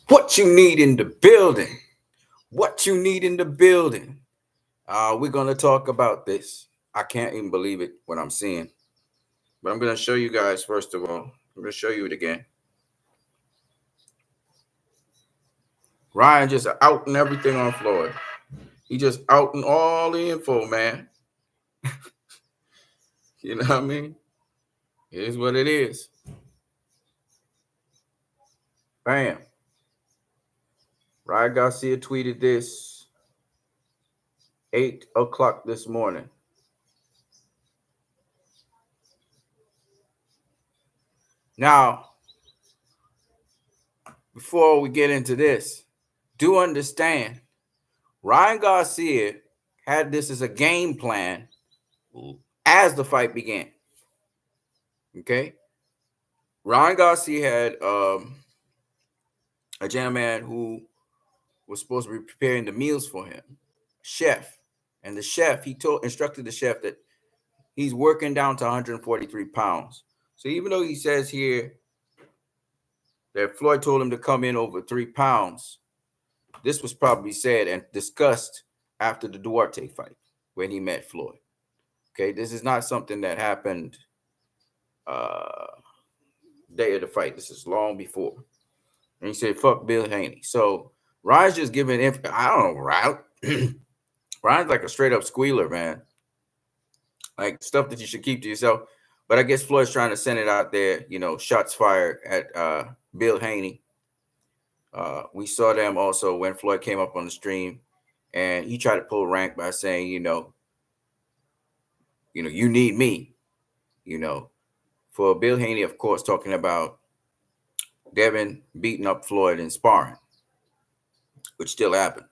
What you need in the building? What you need in the building? We're gonna talk about this. I can't even believe it what I'm seeing, but I'm gonna show you guys first of all. I'm gonna show you it again. Ryan just out and everything on Floyd. He just out and all the info, man. You know what I mean? It is what it is. Bam. Ryan Garcia tweeted this 8 o'clock this morning. Now, before we get into this, do understand Ryan Garcia had this as a game plan as the fight began. Okay. Ryan Garcia had a gentleman who was supposed to be preparing the meals for him, chef. And the chef, instructed the chef that he's working down to 143 pounds. So even though he says here that Floyd told him to come in over 3 pounds, this was probably said and discussed after the Duarte fight when he met Floyd. Okay, this is not something that happened day of the fight. This is long before. And he said, fuck Bill Haney. So Ryan's just giving I don't know, Ryan. Ryan's like a straight up squealer, man. Like stuff that you should keep to yourself. But I guess Floyd's trying to send it out there, shots fired at Bill Haney. We saw them also when Floyd came up on the stream, and he tried to pull rank by saying, you need me, for Bill Haney, of course, talking about Devin beating up Floyd in sparring, which still happened.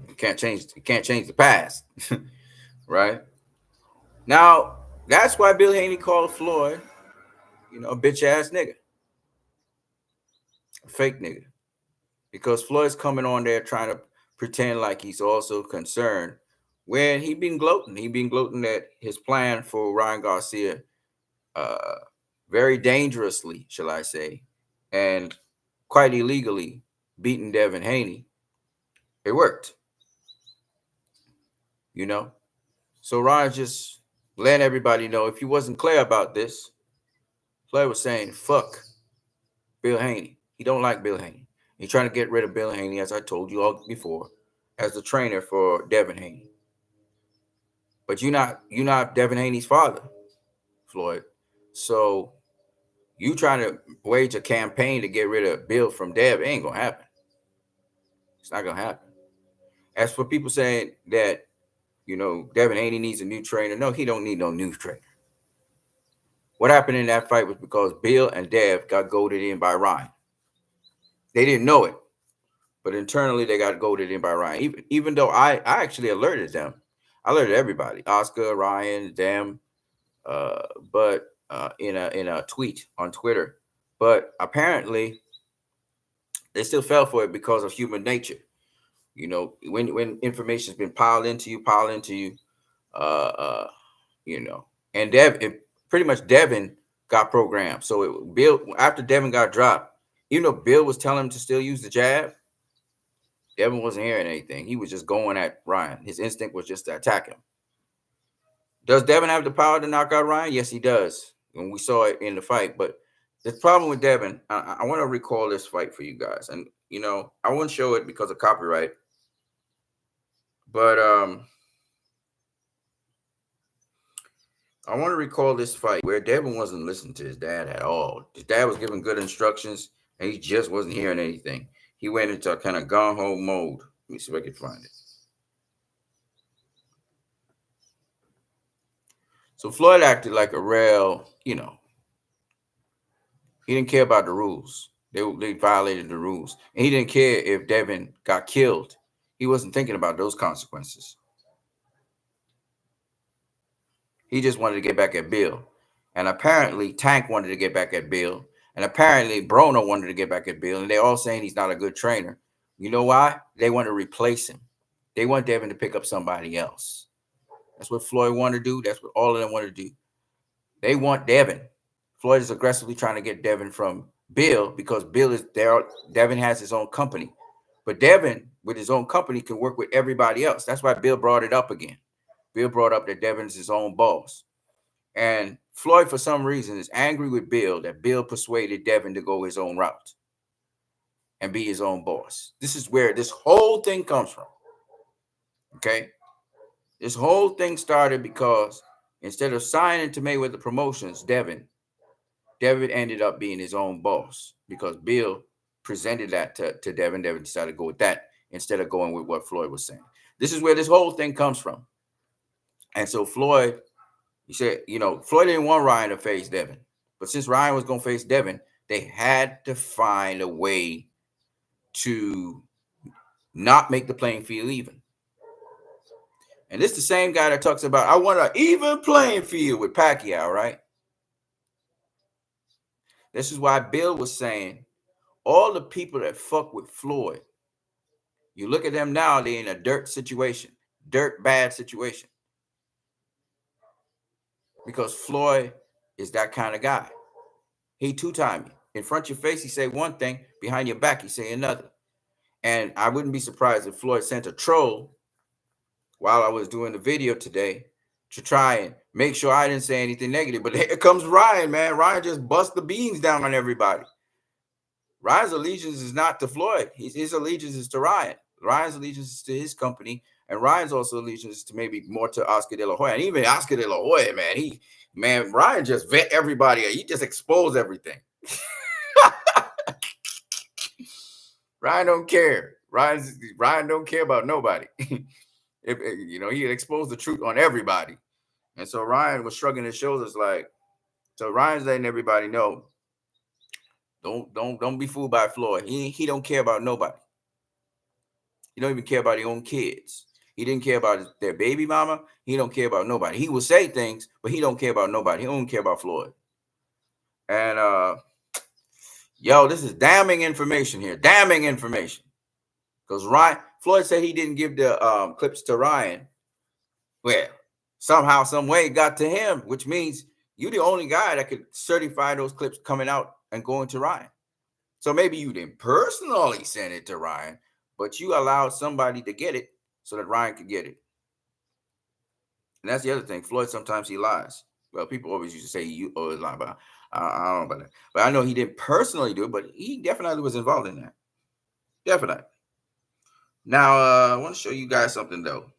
You can't change the past, right? Now, that's why Bill Haney called Floyd, a bitch ass nigga, a fake nigga, because Floyd's coming on there trying to pretend like he's also concerned when he been gloating. He been gloating that his plan for Ryan Garcia, very dangerously, shall I say, and quite illegally beating Devin Haney. It worked, So Ryan just letting everybody know, if he wasn't clear about this, Floyd was saying, fuck Bill Haney. He don't like Bill Haney. He's trying to get rid of Bill Haney, as I told you all before, as the trainer for Devin Haney. But you're not Devin Haney's father, Floyd. So you trying to wage a campaign to get rid of Bill from Dev, it ain't gonna happen. It's not gonna happen. As for people saying that, Devin Haney needs a new trainer, no, he don't need no new trainer. What happened in that fight was because Bill and Dev got goaded in by Ryan. They didn't know it, but internally they got goaded in by Ryan. Even though I actually alerted them. I alerted everybody, Oscar, Ryan, them, but in a tweet on Twitter. But apparently they still fell for it because of human nature. When information's been piled into you, and pretty much Devin got programmed. So Bill, after Devin got dropped, Bill was telling him to still use the jab, Devin wasn't hearing anything. He was just going at Ryan. His instinct was just to attack him. Does Devin have the power to knock out Ryan? Yes, he does. And we saw it in the fight. But the problem with Devin, I want to recall this fight for you guys. And, I won't show it because of copyright. But I want to recall this fight where Devin wasn't listening to his dad at all. His dad was giving good instructions, and he just wasn't hearing anything. He went into a kind of gung-ho mode. Let me see if I can find it. So Floyd acted like a real, he didn't care about the rules. They violated the rules. And he didn't care if Devin got killed. He wasn't thinking about those consequences. He just wanted to get back at Bill. And apparently Tank wanted to get back at Bill. And apparently Broner wanted to get back at Bill. And they're all saying he's not a good trainer. You know why? They want to replace him. They want Devin to pick up somebody else. That's what Floyd wanted to do. That's what all of them want to do. They want Devin. Floyd is aggressively trying to get Devin from Bill, because Bill is there. Devin has his own company, but Devin with his own company can work with everybody else. That's why Bill brought it up again. Bill brought up that Devin's his own boss. And Floyd, for some reason, is angry with Bill that Bill persuaded Devin to go his own route and be his own boss. This is where this whole thing comes from. Okay? This whole thing started because instead of signing to Mayweather Promotions, Devin ended up being his own boss because Bill presented that to Devin. Devin decided to go with that instead of going with what Floyd was saying. This is where this whole thing comes from. And so Floyd, he said, Floyd didn't want Ryan to face Devin. But since Ryan was going to face Devin, they had to find a way to not make the playing field even. And this is the same guy that talks about, I want an even playing field with Pacquiao, right? This is why Bill was saying, all the people that fuck with Floyd, you look at them now, they're in a dirt bad situation. Because Floyd is that kind of guy. He two-time you. In front of your face, he say one thing. Behind your back, he say another. And I wouldn't be surprised if Floyd sent a troll while I was doing the video today to try and make sure I didn't say anything negative. But here comes Ryan, man. Ryan just bust the beans down on everybody. Ryan's allegiance is not to Floyd. His allegiance is to Ryan. Ryan's allegiance is to his company. And Ryan's also allegiance is to maybe more to Oscar De La Hoya. And even Oscar De La Hoya, man, Ryan just vet everybody. He just exposed everything. Ryan don't care. Ryan don't care about nobody. He exposed the truth on everybody. And so Ryan was shrugging his shoulders so Ryan's letting everybody know, don't be fooled by Floyd. He don't care about nobody. He don't even care about his own kids. He didn't care about their baby mama. He don't care about nobody. He will say things, but he don't care about nobody. He don't care about Floyd. And this is damning information here. Damning information. Because Floyd said he didn't give the clips to Ryan. Well, somehow, some way it got to him, which means you're the only guy that could certify those clips coming out and going to Ryan. So maybe you didn't personally send it to Ryan, but you allowed somebody to get it so that Ryan could get it. And that's the other thing. Floyd, sometimes he lies. Well, people always used to say he always lie, but I don't know about that. But I know he didn't personally do it, but he definitely was involved in that. Definitely. Now, I want to show you guys something, though.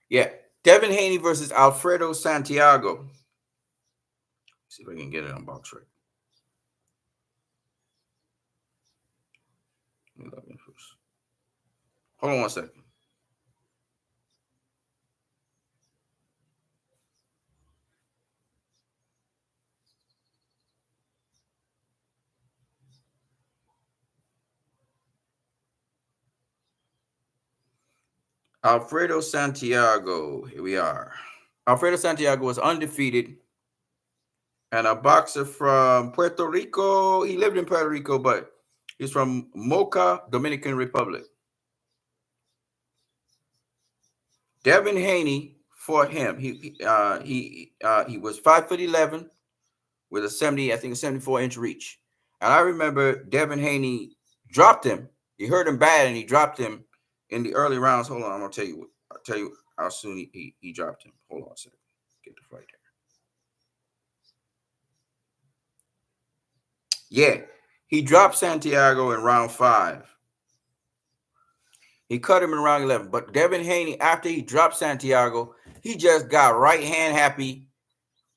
Yeah, Devin Haney versus Alfredo Santiago. Let's see if I can get it on box right. Let me log in first. Hold on 1 second. Alfredo Santiago. Here we are. Alfredo Santiago was undefeated and a boxer from Puerto Rico. He lived in Puerto Rico, but he's from Moca, Dominican Republic. Devin Haney fought him. He was 5'11" with a 74-inch reach. And I remember Devin Haney dropped him. He hurt him bad, and he dropped him in the early rounds. Hold on, I'm gonna tell you how soon he dropped him. Hold on a second. Get the fight there. Yeah, he dropped Santiago in round 5. He cut him in round 11. But Devin Haney, after he dropped Santiago, he just got right hand happy,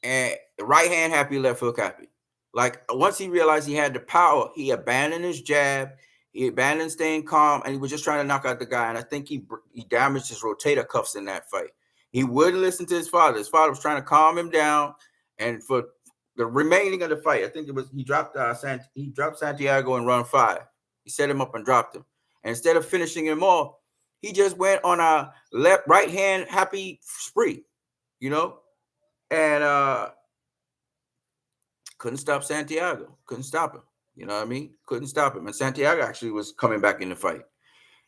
left hook happy. Like once he realized he had the power, he abandoned his jab. He abandoned staying calm, and he was just trying to knock out the guy. And I think he damaged his rotator cuffs in that fight. He wouldn't listen to his father. His father was trying to calm him down. And for the remaining of the fight, I think it was he dropped Santiago in round 5. He set him up and dropped him. And instead of finishing him off, He just went on a left right hand happy spree, you know, and couldn't stop Santiago. Couldn't stop him. You know what I mean? Couldn't stop him. And Santiago actually was coming back in the fight.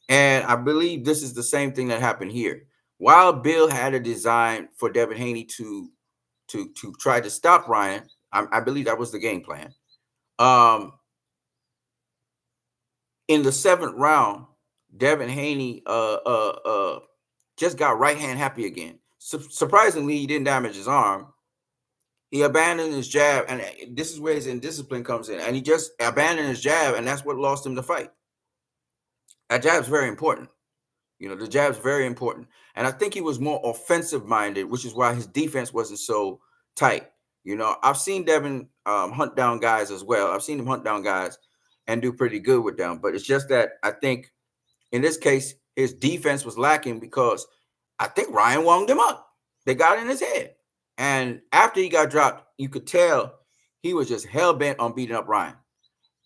And I believe this is the same thing that happened here. While Bill had a design for Devin Haney to try to stop Ryan, I believe that was the game plan. In the 7th round, Devin Haney just got right hand happy again. Surprisingly, he didn't damage his arm. He abandoned his jab, and this is where his indiscipline comes in. And he just abandoned his jab, and that's what lost him the fight. That jab's very important. You know, the jab's very important. And I think he was more offensive minded, which is why his defense wasn't so tight. You know, I've seen Devin hunt down guys as well. I've seen him hunt down guys and do pretty good with them. But it's just that I think in this case, his defense was lacking because I think Ryan wound him up. They got in his head. And after he got dropped, you could tell he was just hell-bent on beating up Ryan.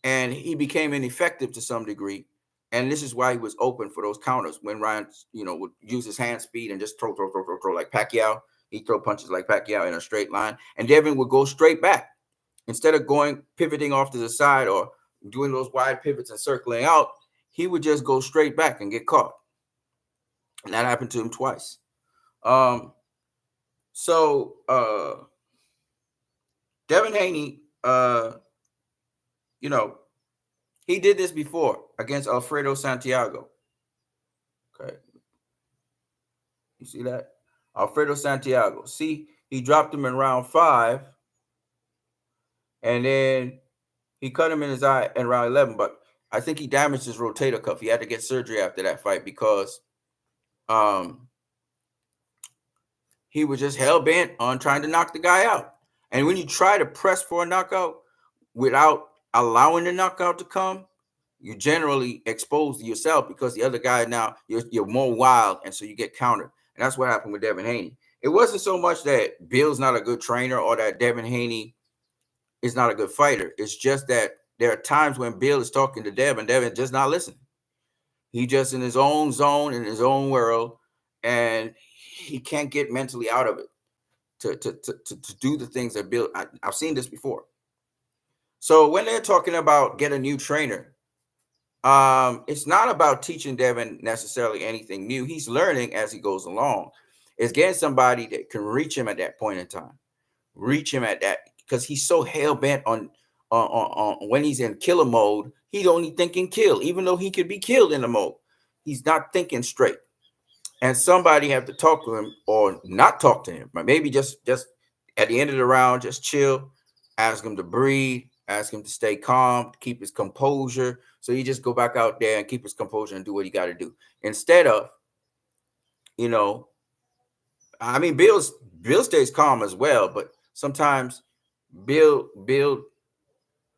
And he became ineffective to some degree. And this is why he was open for those counters when Ryan, you know, would use his hand speed and just throw like Pacquiao. He'd throw punches like Pacquiao in a straight line. And Devin would go straight back. Instead of pivoting off to the side or doing those wide pivots and circling out, he would just go straight back and get caught. And that happened to him twice. So Devin Haney, you know, he did this before against Alfredo Santiago. Okay. You see that? Alfredo Santiago. See, he dropped him in round 5. And then he cut him in his eye in round 11. But I think he damaged his rotator cuff. He had to get surgery after that fight because he was just hell-bent on trying to knock the guy out. And when you try to press for a knockout without allowing the knockout to come, you generally expose yourself because the other guy now, you're more wild, and so you get countered. And that's what happened with Devin Haney. It wasn't so much that Bill's not a good trainer or that Devin Haney is not a good fighter. It's just that there are times when Bill is talking to Devin just not listening. He just in his own zone, in his own world, and he can't get mentally out of it to do the things that Bill. I've seen this before. So when they're talking about get a new trainer, it's not about teaching Devin necessarily anything new. He's learning as he goes along. It's getting somebody that can reach him at that point in time, reach him at that, because he's so hell bent on when he's in killer mode. He's only thinking kill, even though he could be killed in the mode. He's not thinking straight. And somebody have to talk to him or not talk to him, but maybe just at the end of the round, just chill, ask him to breathe, ask him to stay calm, keep his composure. So he just go back out there and keep his composure and do what he got to do. Instead of, you know, I mean, Bill stays calm as well, but sometimes Bill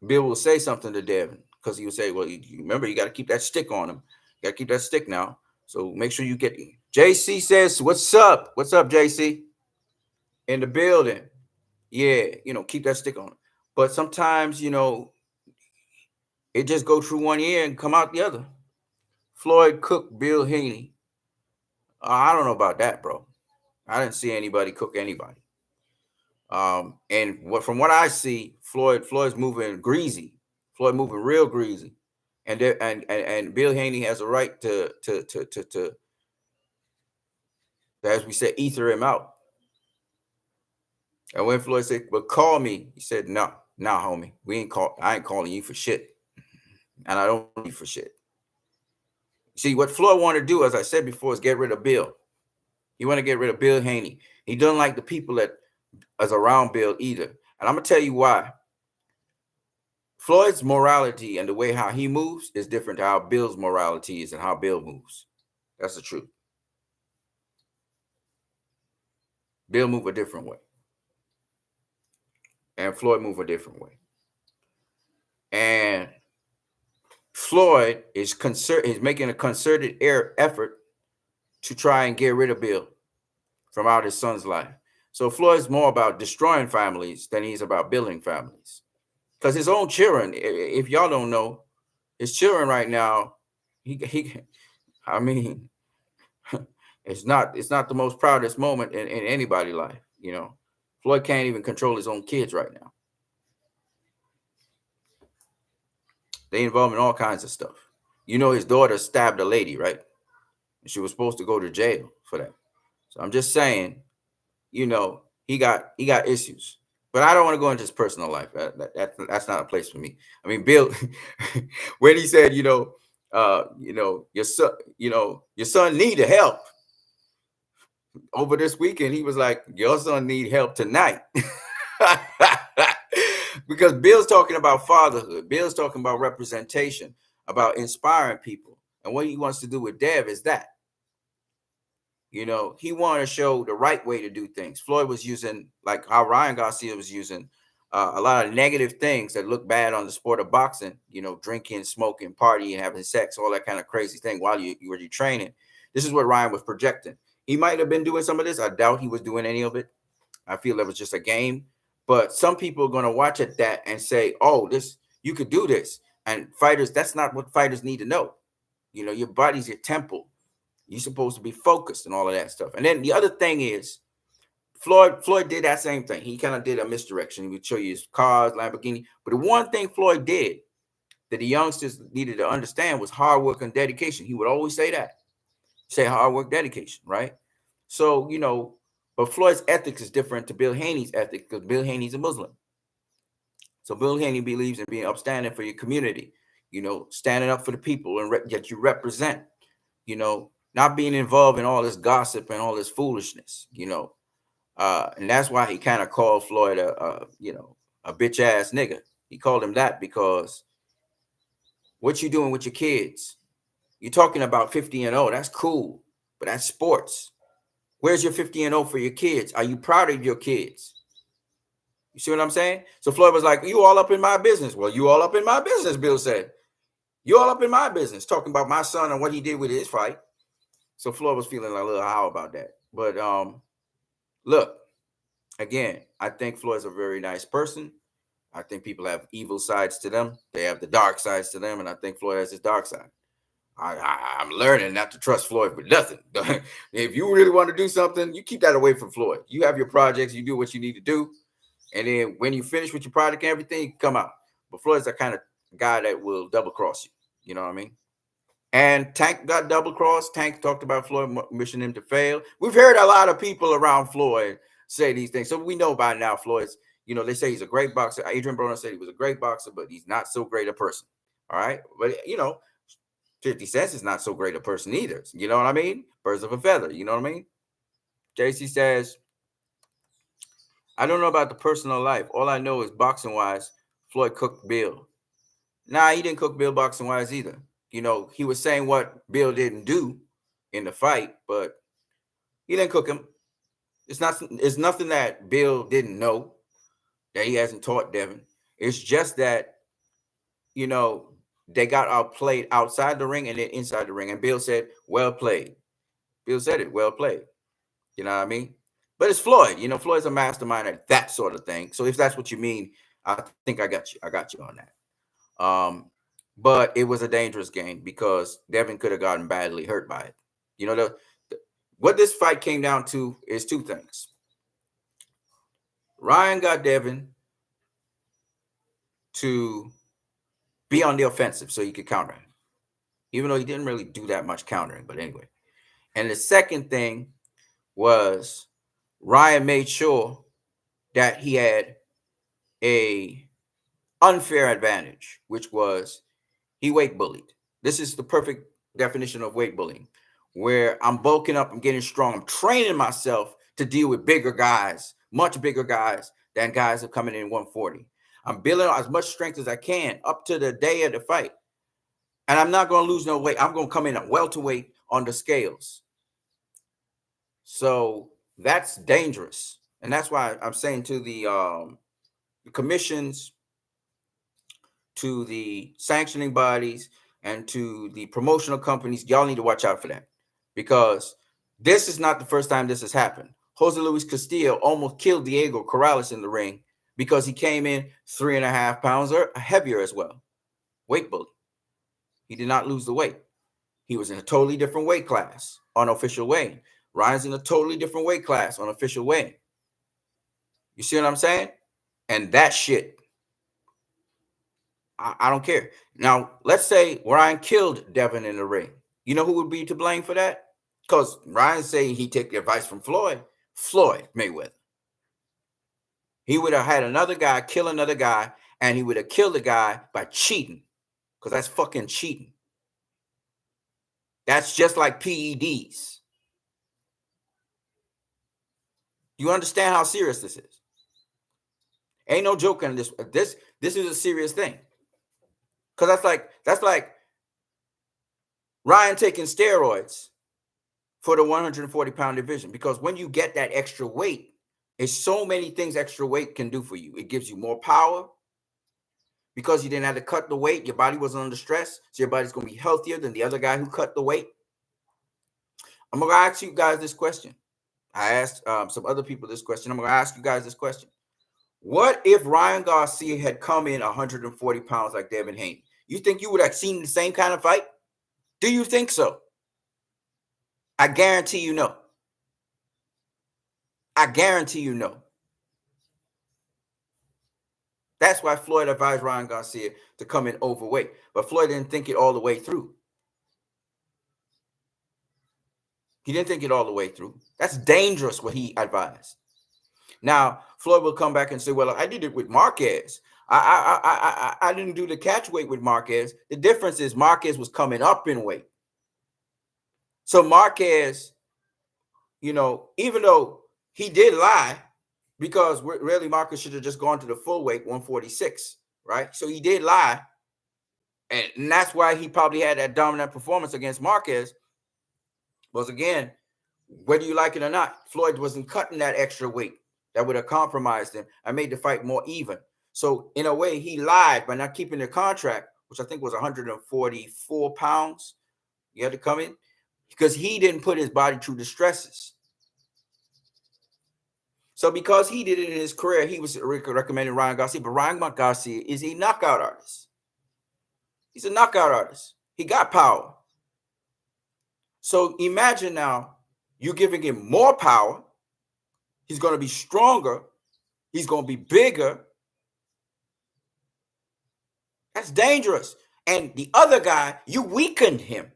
will say something to Devin because he will say, well, you remember, you got to keep that stick on him. You got to keep that stick now. So make sure you get. JC says, what's up? What's up, JC? In the building. Yeah, you know, keep that stick on him. But sometimes, you know, it just go through one ear and come out the other. Floyd cook Bill Haney. I don't know about that, bro. I didn't see anybody cook anybody. And from what I see, Floyd's moving greasy. Floyd moving real greasy. And Bill Haney has a right to as we said, ether him out. And when Floyd said, "Well, call me," he said, "No, homie, I ain't calling you for shit, and I don't need you for shit." See, what Floyd wanted to do, as I said before, is get rid of Bill. He want to get rid of Bill Haney. He doesn't like the people that is around Bill either. And I'm gonna tell you why. Floyd's morality and the way how he moves is different to how Bill's morality is and how Bill moves. That's the truth. Bill move a different way. And Floyd move a different way. And Floyd is making a concerted effort to try and get rid of Bill from out his son's life. So Floyd's more about destroying families than he's about building families. Because his own children, if y'all don't know, his children right now, I mean, It's not the most proudest moment in anybody's life. Floyd can't even control his own kids right now. They involved in all kinds of stuff. His daughter stabbed a lady, right? And she was supposed to go to jail for that. So I'm just saying, he got issues. But I don't want to go into his personal life. That's not a place for me. I mean, Bill, when he said, your son needed help over this weekend, he was like, your son need help tonight. Because Bill's talking about fatherhood. Bill's talking about representation, about inspiring people. And what he wants to do with Dev is that. He wanted to show the right way to do things. Floyd was using, like how Ryan Garcia was using, a lot of negative things that look bad on the sport of boxing, drinking, smoking, partying, having sex, all that kind of crazy thing while you were training. This is what Ryan was projecting. He might have been doing some of this. I doubt he was doing any of it. I feel it was just a game. But some people are going to watch at that and say, oh, you could do this. And fighters, that's not what fighters need to know. Your body's your temple. You're supposed to be focused and all of that stuff. And then the other thing is, Floyd did that same thing. He kind of did a misdirection. He would show you his cars, Lamborghini. But the one thing Floyd did that the youngsters needed to understand was hard work and dedication. He would always say that. Say hard work, dedication, right? So, but Floyd's ethics is different to Bill Haney's ethics because Bill Haney's a Muslim. So Bill Haney believes in being upstanding for your community, standing up for the people and that you represent, not being involved in all this gossip and all this foolishness, and that's why he kind of called Floyd a bitch ass nigga. He called him that because what you doing with your kids? You're talking about 50-0. That's cool, but that's sports. Where's your 50-0 for your kids? Are you proud of your kids? You see what I'm saying? So Floyd was like, you all up in my business. Well, you all up in my business, Bill said. You all up in my business, talking about my son and what he did with his fight. So Floyd was feeling a little how about that. But look, again, I think Floyd's a very nice person. I think people have evil sides to them. They have the dark sides to them, and I think Floyd has his dark side. I'm learning not to trust Floyd with nothing. If you really want to do something, you keep that away from Floyd. You have your projects, you do what you need to do, and then when you finish with your project and everything, you come out. But Floyd's the kind of guy that will double cross you. You know what I mean? And Tank got double crossed. Tank talked about Floyd wishing him to fail. We've heard a lot of people around Floyd say these things. So we know by now Floyd's, they say he's a great boxer. Adrian Broner said he was a great boxer, but he's not so great a person. All right. But, 50 Cent is not so great a person either. You know what I mean? Birds of a feather. You know what I mean? JC says, I don't know about the personal life. All I know is boxing-wise, Floyd cooked Bill. Nah, he didn't cook Bill boxing-wise either. He was saying what Bill didn't do in the fight, but he didn't cook him. It's nothing that Bill didn't know that he hasn't taught Devin. It's just that, they got outplayed outside the ring and then inside the ring. And Bill said, well played. Bill said it, well played. You know what I mean? But it's Floyd. Floyd's a mastermind at that sort of thing. So if that's what you mean, I think I got you. I got you on that. But it was a dangerous game because Devin could have gotten badly hurt by it. What this fight came down to is two things. Ryan got Devin to be on the offensive so he could counter him, even though he didn't really do that much countering. But anyway. And the second thing was Ryan made sure that he had a unfair advantage, which was he weight bullied. This is the perfect definition of weight bullying, where I'm bulking up, I'm getting strong, I'm training myself to deal with bigger guys, much bigger guys than guys who are coming in 140. I'm building as much strength as I can up to the day of the fight. And I'm not going to lose no weight. I'm going to come in at welterweight on the scales. So that's dangerous. And that's why I'm saying to the commissions, to the sanctioning bodies, and to the promotional companies, y'all need to watch out for that. Because this is not the first time this has happened. Jose Luis Castillo almost killed Diego Corrales in the ring because he came in 3.5 pounds or heavier as well. Weight bully. He did not lose the weight. He was in a totally different weight class, unofficial weight. Ryan's in a totally different weight class on official weighing. You see what I'm saying? And that shit, I don't care. Now, let's say Ryan killed Devin in the ring. You know who would be to blame for that? Because Ryan's saying he took advice from Floyd Mayweather. He would have had another guy kill another guy, and he would have killed the guy by cheating, because that's fucking cheating. That's just like PEDs. You understand how serious this is? Ain't no joking. This is a serious thing. Because that's like Ryan taking steroids for the 140-pound division. Because when you get that extra weight, it's so many things extra weight can do for you. It gives you more power. Because you didn't have to cut the weight, your body wasn't under stress, so your body's going to be healthier than the other guy who cut the weight. I'm going to ask you guys this question. I asked some other people this question. I'm going to ask you guys this question. What if Ryan Garcia had come in 140 pounds like Devin Haney? You think you would have seen the same kind of fight? Do you think so? I guarantee you no. I guarantee you no. That's why Floyd advised Ryan Garcia to come in overweight. But Floyd didn't think it all the way through. He didn't think it all the way through. That's dangerous what he advised. Now, Floyd will come back and say, well, I did it with Marquez. I didn't do the catch weight with Marquez. The difference is Marquez was coming up in weight. So Marquez, even though he did lie, because really Marquez should have just gone to the full weight, 146, right? So he did lie. And that's why he probably had that dominant performance against Marquez. Was, again, whether you like it or not, Floyd wasn't cutting that extra weight that would have compromised him and made the fight more even. So in a way, he lied by not keeping the contract, which I think was 144 pounds. You had to come in because he didn't put his body through the stresses. So because he did it in his career, he was recommending Ryan Garcia. But Ryan Garcia is a knockout artist. He's a knockout artist. He got power. So imagine now you're giving him more power. He's going to be stronger. He's going to be bigger. That's dangerous. And the other guy, you weakened him.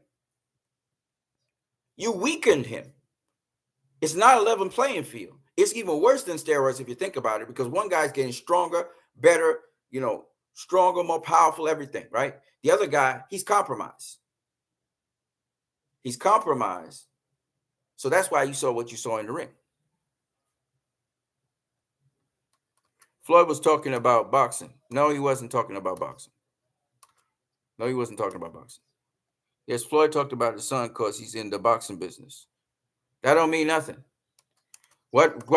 You weakened him. It's not a level playing field. It's even worse than steroids if you think about it, because one guy's getting stronger, better, stronger, more powerful, everything, right? The other guy, he's compromised. He's compromised. So that's why you saw what you saw in the ring. Floyd was talking about boxing. No, he wasn't talking about boxing. No, he wasn't talking about boxing. Yes, Floyd talked about his son because he's in the boxing business. That don't mean nothing. What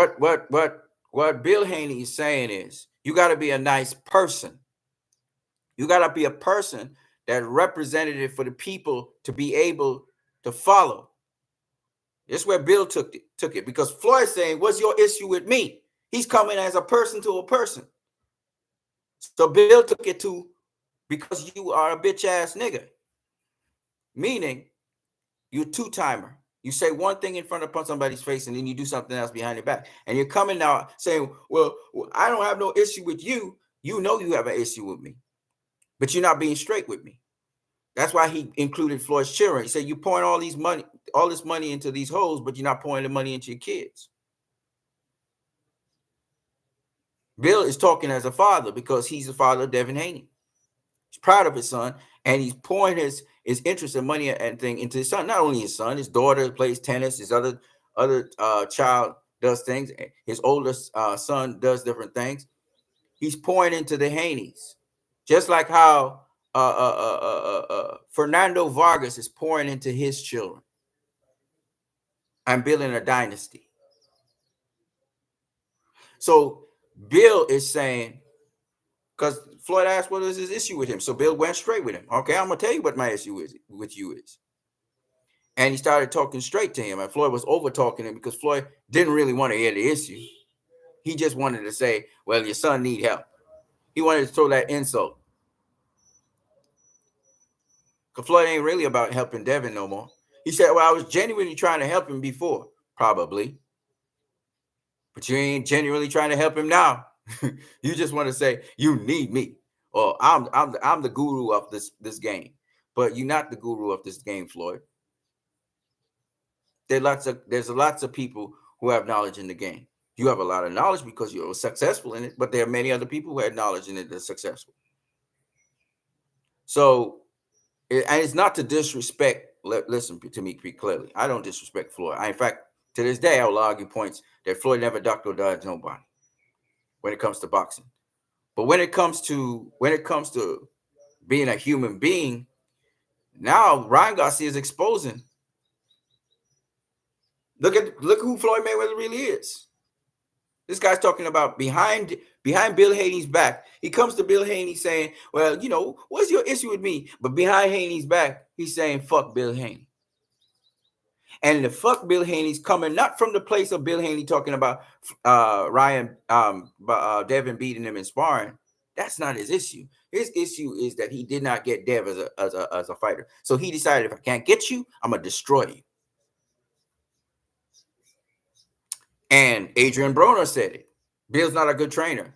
Bill Haney is saying is you got to be a nice person. You got to be a person that representative for the people to be able to follow. This is where Bill took it because Floyd's saying, what's your issue with me? He's coming as a person to a person. So Bill took it to because you are a bitch ass nigga. Meaning you're a two-timer. You say one thing in front of somebody's face and then you do something else behind their back. And you're coming now saying, well, I don't have no issue with you. You know you have an issue with me. But you're not being straight with me. That's why he included Floyd's children. He said, you pouring all this money into these hoes, but you're not pouring the money into your kids. Bill is talking as a father because he's the father of Devin Haney. He's proud of his son, and he's pouring his interest and money and thing into his son. Not only his son, his daughter plays tennis. His other child does things. His oldest son does different things. He's pouring into the Haneys, just like how Fernando Vargas is pouring into his children and building a dynasty. So Bill is saying, because Floyd asked what is his issue with him. So Bill went straight with him. Okay, I'm going to tell you what my issue is with you is. And he started talking straight to him. And Floyd was over talking him because Floyd didn't really want to hear the issue. He just wanted to say, well, your son need help. He wanted to throw that insult. Because Floyd ain't really about helping Devin no more. He said, well, I was genuinely trying to help him before. probably, but you ain't genuinely trying to help him now. You just want to say you need me, or I'm the guru of this game, but you're not the guru of this game, Floyd. There's lots of people who have knowledge in the game. You have a lot of knowledge because you're successful in it, but there are many other people who have knowledge in it that's successful. So, and it's not to disrespect. Listen to me pretty clearly. I don't disrespect Floyd. In fact, to this day, I will argue points that Floyd never ducked or dodged nobody when it comes to boxing. But when it comes to being a human being, now Ryan Garcia is exposing. Look who Floyd Mayweather really is. This guy's talking about behind Bill Haney's back. He comes to Bill Haney saying, well, what's your issue with me? But behind Haney's back, he's saying, fuck Bill Haney. And the fuck Bill Haney's coming not from the place of Bill Haney talking about Devin beating him in sparring. That's not his issue. His issue is that he did not get Dev as a fighter. So he decided, if I can't get you, I'm going to destroy you. And Adrian Broner said it. Bill's not a good trainer.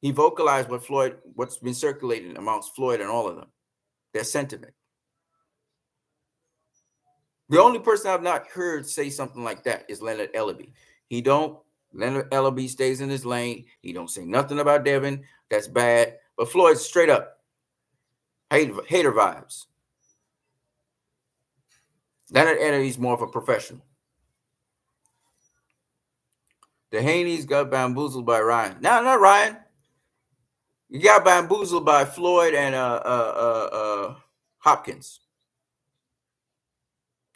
He vocalized what's been circulating amongst Floyd and all of them, their sentiment. The only person I've not heard say something like that is Leonard Ellaby. Leonard Ellaby stays in his lane. He don't say nothing about Devin. That's bad. But Floyd's straight up hater vibes. Leonard Ellaby's more of a professional. The Haneys got bamboozled by Ryan. No, not Ryan. You got bamboozled by Floyd and Hopkins.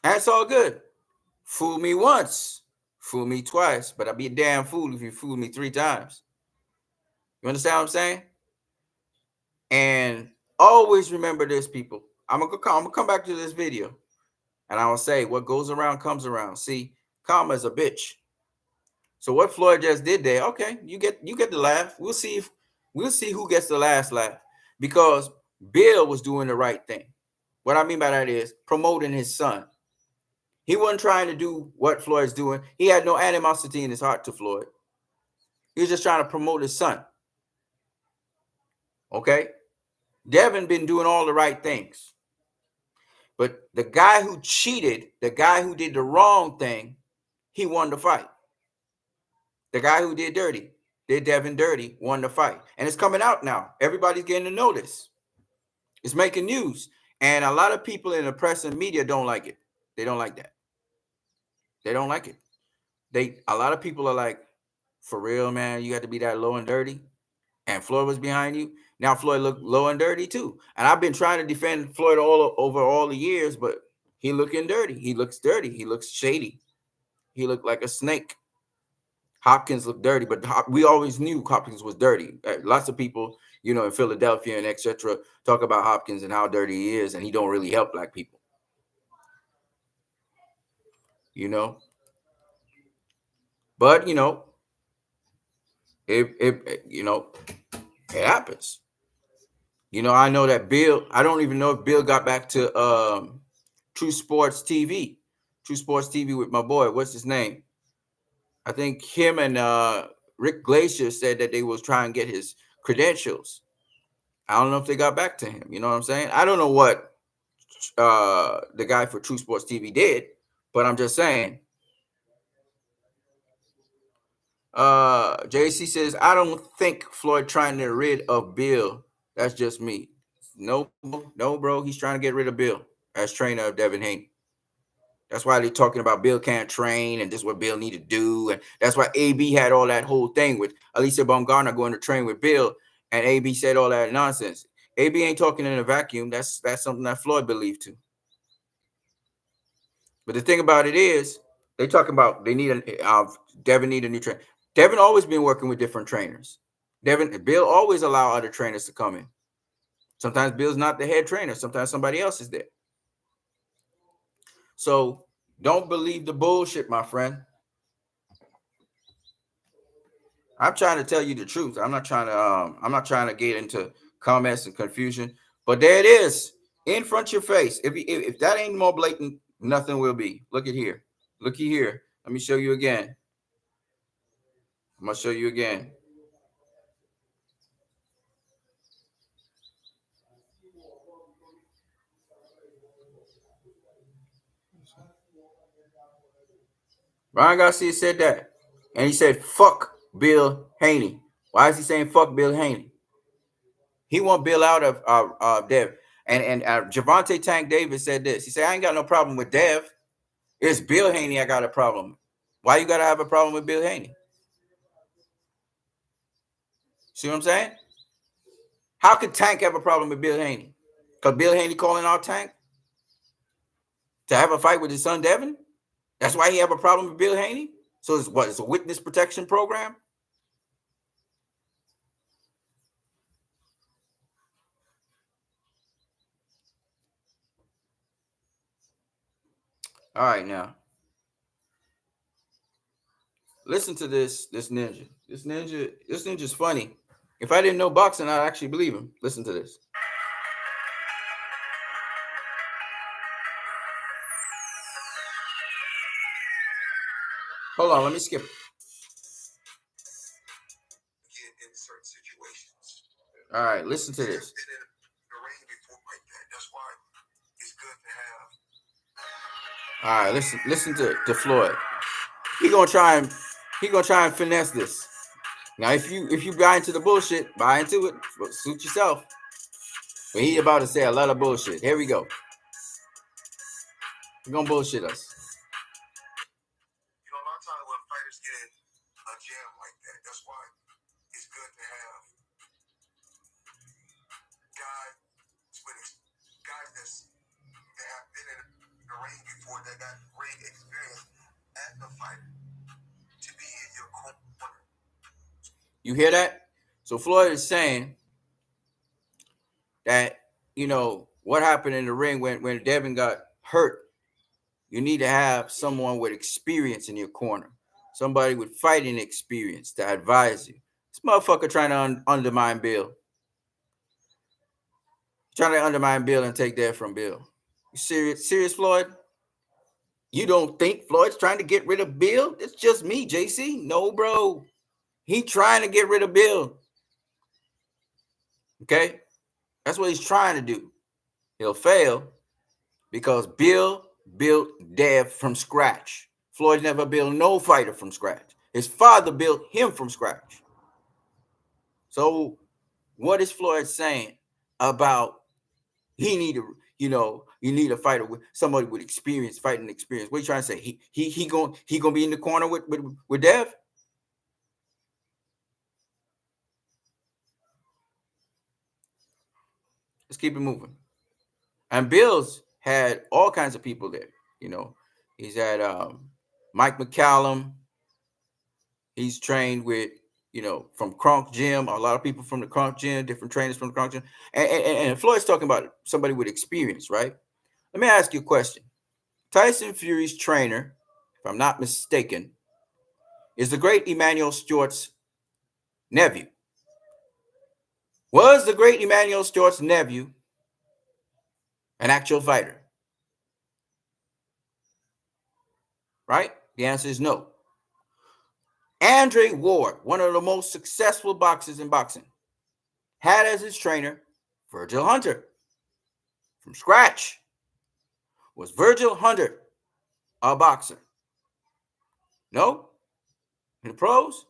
That's all good. Fool me once, fool me twice, but I'll be a damn fool if you fool me 3 times. You understand what I'm saying? And always remember this, people. I'm gonna come back to this video, and I will say, what goes around comes around. See, karma is a bitch. So what Floyd just did there, okay, you get the laugh. We'll see who gets the last laugh, because Bill was doing the right thing. What I mean by that is promoting his son. He wasn't trying to do what Floyd's doing. He had no animosity in his heart to Floyd. He was just trying to promote his son. Okay? Devin been doing all the right things. But the guy who cheated, the guy who did the wrong thing, he won the fight. The guy who did Devin dirty, won the fight. And it's coming out now. Everybody's getting to know this. It's making news. And a lot of people in the press and media don't like it. They don't like that. They don't like it. A lot of people are like, for real, man, you got to be that low and dirty? And Floyd was behind you? Now Floyd looked low and dirty too. And I've been trying to defend Floyd over all the years, but he looking dirty. He looks dirty. He looks shady. He looked like a snake. Hopkins looked dirty, but we always knew Hopkins was dirty. Lots of people, in Philadelphia and etc. talk about Hopkins and how dirty he is, and he don't really help black people. But it happens. I know that Bill, I don't even know if Bill got back to True Sports TV with my boy, what's his name? I think him and Rick Glacier said that they was trying to get his credentials. I don't know if they got back to him. You know what I'm saying? I don't know what the guy for True Sports TV did, but I'm just saying. JC says, I don't think Floyd trying to get rid of Bill. That's just me. No, bro. He's trying to get rid of Bill as trainer of Devin Haney. That's why they're talking about Bill can't train and this is what Bill need to do. And that's why AB had all that whole thing with Alicia Baumgartner going to train with Bill. And AB said all that nonsense. AB ain't talking in a vacuum. That's something that Floyd believed too. But the thing about it is, they talking about Devin need a new trainer. Devin always been working with different trainers. Bill always allow other trainers to come in. Sometimes Bill's not the head trainer. Sometimes somebody else is there. So don't believe the bullshit, my friend. I'm trying to tell you the truth. I'm not trying to get into comments and confusion. But there it is, in front of your face. If that ain't more blatant Nothing will be. Look at here. Looky here. Let me show you again. I'm gonna show you again. Ryan Garcia said that. And he said, fuck Bill Haney. Why is he saying fuck Bill Haney? He want Bill out of Dev. And Javante Tank Davis said this. He said, I ain't got no problem with Dev. It's Bill Haney I got a problem with. Why you got to have a problem with Bill Haney? See what I'm saying? How could Tank have a problem with Bill Haney? Because Bill Haney calling out Tank to have a fight with his son Devin? That's why he have a problem with Bill Haney? So it's what? It's a witness protection program? All right, now. Listen to this ninja. This ninja's funny. If I didn't know boxing, I'd actually believe him. Listen to this. Hold on, let me skip it. In certain situations. All right, listen to this. All right, listen to Floyd. He gonna try and finesse this. Now, if you buy into the bullshit, buy into it. Suit yourself. But he about to say a lot of bullshit. Here we go. He's gonna bullshit us. You know, a lot of times when fighters get in a jam like that, that's why it's good to have guys that have been in the ring before, that got ring experience as a fighter to be in your corner. You hear that? So Floyd is saying that, you know, what happened in the ring when Devin got hurt, you need to have someone with experience in your corner, somebody with fighting experience to advise you. This motherfucker trying to undermine Bill. Trying to undermine Bill and take that from Bill. You serious, Floyd? You don't think Floyd's trying to get rid of Bill? It's just me, JC. No, bro. He trying to get rid of Bill. Okay? That's what he's trying to do. He'll fail because Bill built Dev from scratch. Floyd never built no fighter from scratch. His father built him from scratch. So what is Floyd saying about he need to, you know, you need a fighter with somebody with experience, fighting experience? What are you trying to say? He gonna be in the corner with Dev? Let's keep it moving. And Bill's had all kinds of people there. You know, he's had Mike McCallum. He's trained with, you know, from Kronk Gym, a lot of people from the Kronk Gym, different trainers from the Kronk Gym. And Floyd's talking about somebody with experience, right? Let me ask you a question. Tyson Fury's trainer, if I'm not mistaken, is the great Emmanuel Stewart's nephew. Was the great Emmanuel Stewart's nephew an actual fighter? Right? The answer is no. Andre Ward, one of the most successful boxers in boxing, had as his trainer Virgil Hunter from scratch. Was Virgil Hunter a boxer? No? In the pros?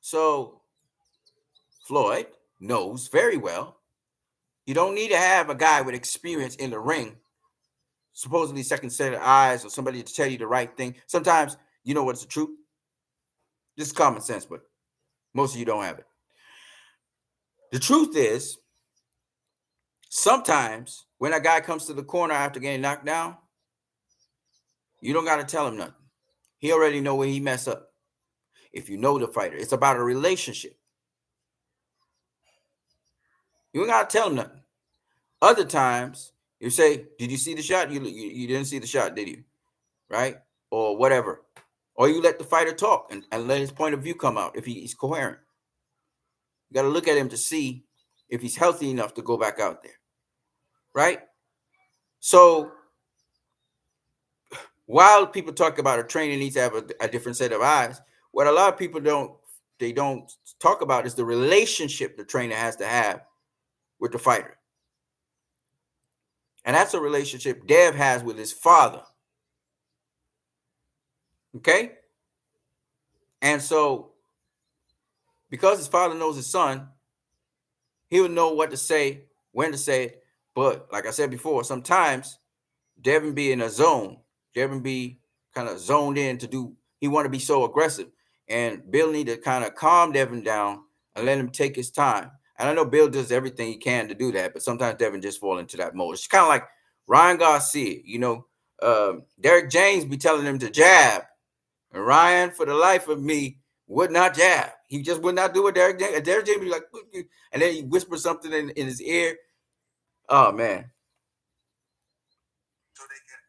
So Floyd knows very well you don't need to have a guy with experience in the ring, supposedly second set of eyes, or somebody to tell you the right thing. Sometimes you know what's the truth. This is common sense, but most of you don't have it. The truth is, sometimes when a guy comes to the corner after getting knocked down, you don't got to tell him nothing. He already know where he mess up. If you know the fighter, it's about a relationship. You don't got to tell him nothing. Other times, you say, did you see the shot? You didn't see the shot, did you? Right? Or whatever. Or you let the fighter talk and let his point of view come out if he's coherent. You got to look at him to see if he's healthy enough to go back out there. Right? So while people talk about a trainer needs to have a different set of eyes, what a lot of people don't talk about is the relationship the trainer has to have with the fighter. And that's a relationship Dev has with his father. Okay? And so, because his father knows his son, he would know what to say, when to say it. But like I said before, sometimes Devin be in a zone. Devin be kind of zoned in to do, he want to be so aggressive. And Bill need to kind of calm Devin down and let him take his time. And I know Bill does everything he can to do that, but sometimes Devin just fall into that mode. It's kind of like Ryan Garcia, Derek James be telling him to jab. And Ryan, for the life of me, would not jab. He just would not do it. Derek James be like, and then he whispers something in his ear. Oh, man. So they can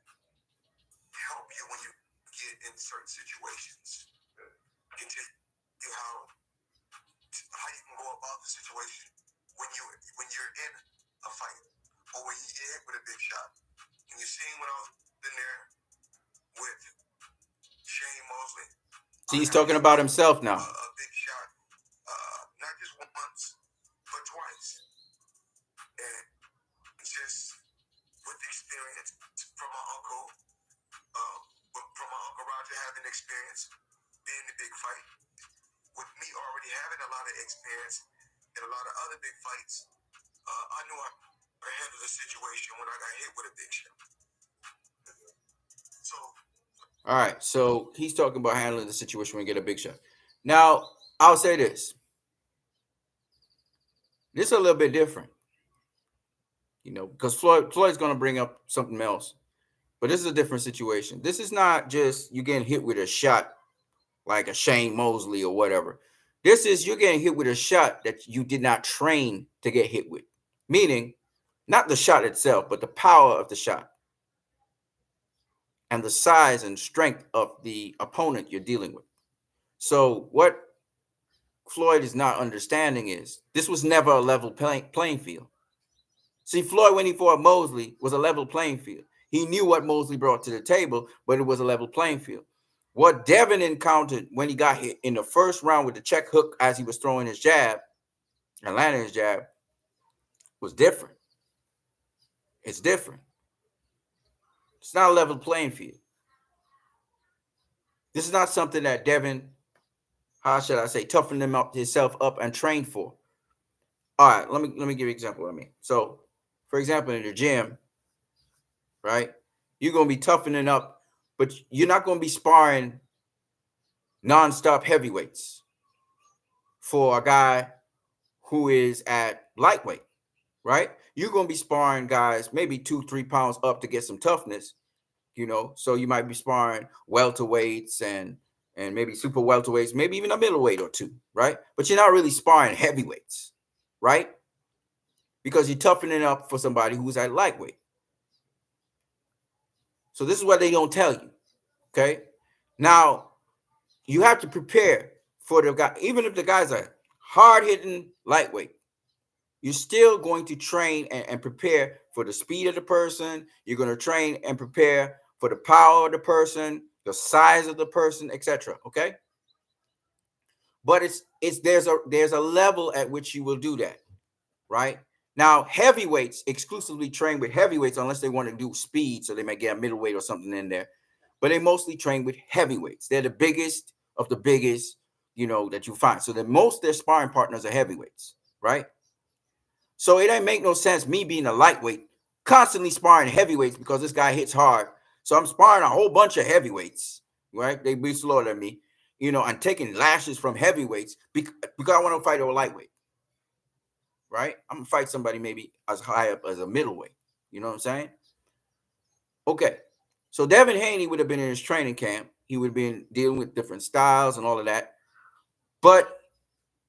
help you when you get in certain situations. Can tell you how you can go about the situation when you're in a fight or when you get hit with a big shot. And you seen when I was in there with Shane Mosley. See, he's talking about himself now. A big shot, not just once, but twice. And just with the experience from my uncle Roger having experience being in the big fight, with me already having a lot of experience in a lot of other big fights, I knew I could handle the situation when I got hit with a big shot. So, all right, so he's talking about handling the situation when you get a big shot. Now, I'll say this. This is a little bit different, because Floyd's going to bring up something else. But this is a different situation. This is not just you getting hit with a shot like a Shane Mosley or whatever. This is you're getting hit with a shot that you did not train to get hit with. Meaning, not the shot itself, but the power of the shot and the size and strength of the opponent you're dealing with. So what Floyd is not understanding is this was never a level playing field. See, Floyd, when he fought Mosley, was a level playing field. He knew what Mosley brought to the table, but it was a level playing field. What Devin encountered when he got hit in the first round with the check hook as he was throwing his jab and landing his jab was different. It's different. It's not a level playing field. This is not something that Devin, how should I say, toughened himself up and trained for. All right, let me give you an example of me. So, for example, in the gym, right, you're going to be toughening up, but you're not going to be sparring nonstop heavyweights for a guy who is at lightweight, right? You're going to be sparring guys maybe 2-3 pounds up to get some toughness, so you might be sparring welterweights and maybe super welterweights, maybe even a middleweight or two, right? But you're not really sparring heavyweights, right? Because you're toughening up for somebody who's at lightweight. So this is what they don't tell you, okay? Now, you have to prepare for the guy, even if the guy's a hard-hitting lightweight, you're still going to train and prepare for the speed of the person. You're going to train and prepare for the power of the person, the size of the person, etc. Okay? But there's a level at which you will do that, right? Now, heavyweights exclusively train with heavyweights unless they want to do speed, so they may get a middleweight or something in there. But they mostly train with heavyweights. They're the biggest of the biggest, that you find. So their sparring partners are heavyweights, right? So it ain't make no sense me being a lightweight, constantly sparring heavyweights because this guy hits hard. So I'm sparring a whole bunch of heavyweights, right? They be slower than me, and taking lashes from heavyweights because I want to fight over lightweight, right? I'm going to fight somebody maybe as high up as a middleweight. You know what I'm saying? Okay. So Devin Haney would have been in his training camp. He would have been dealing with different styles and all of that. But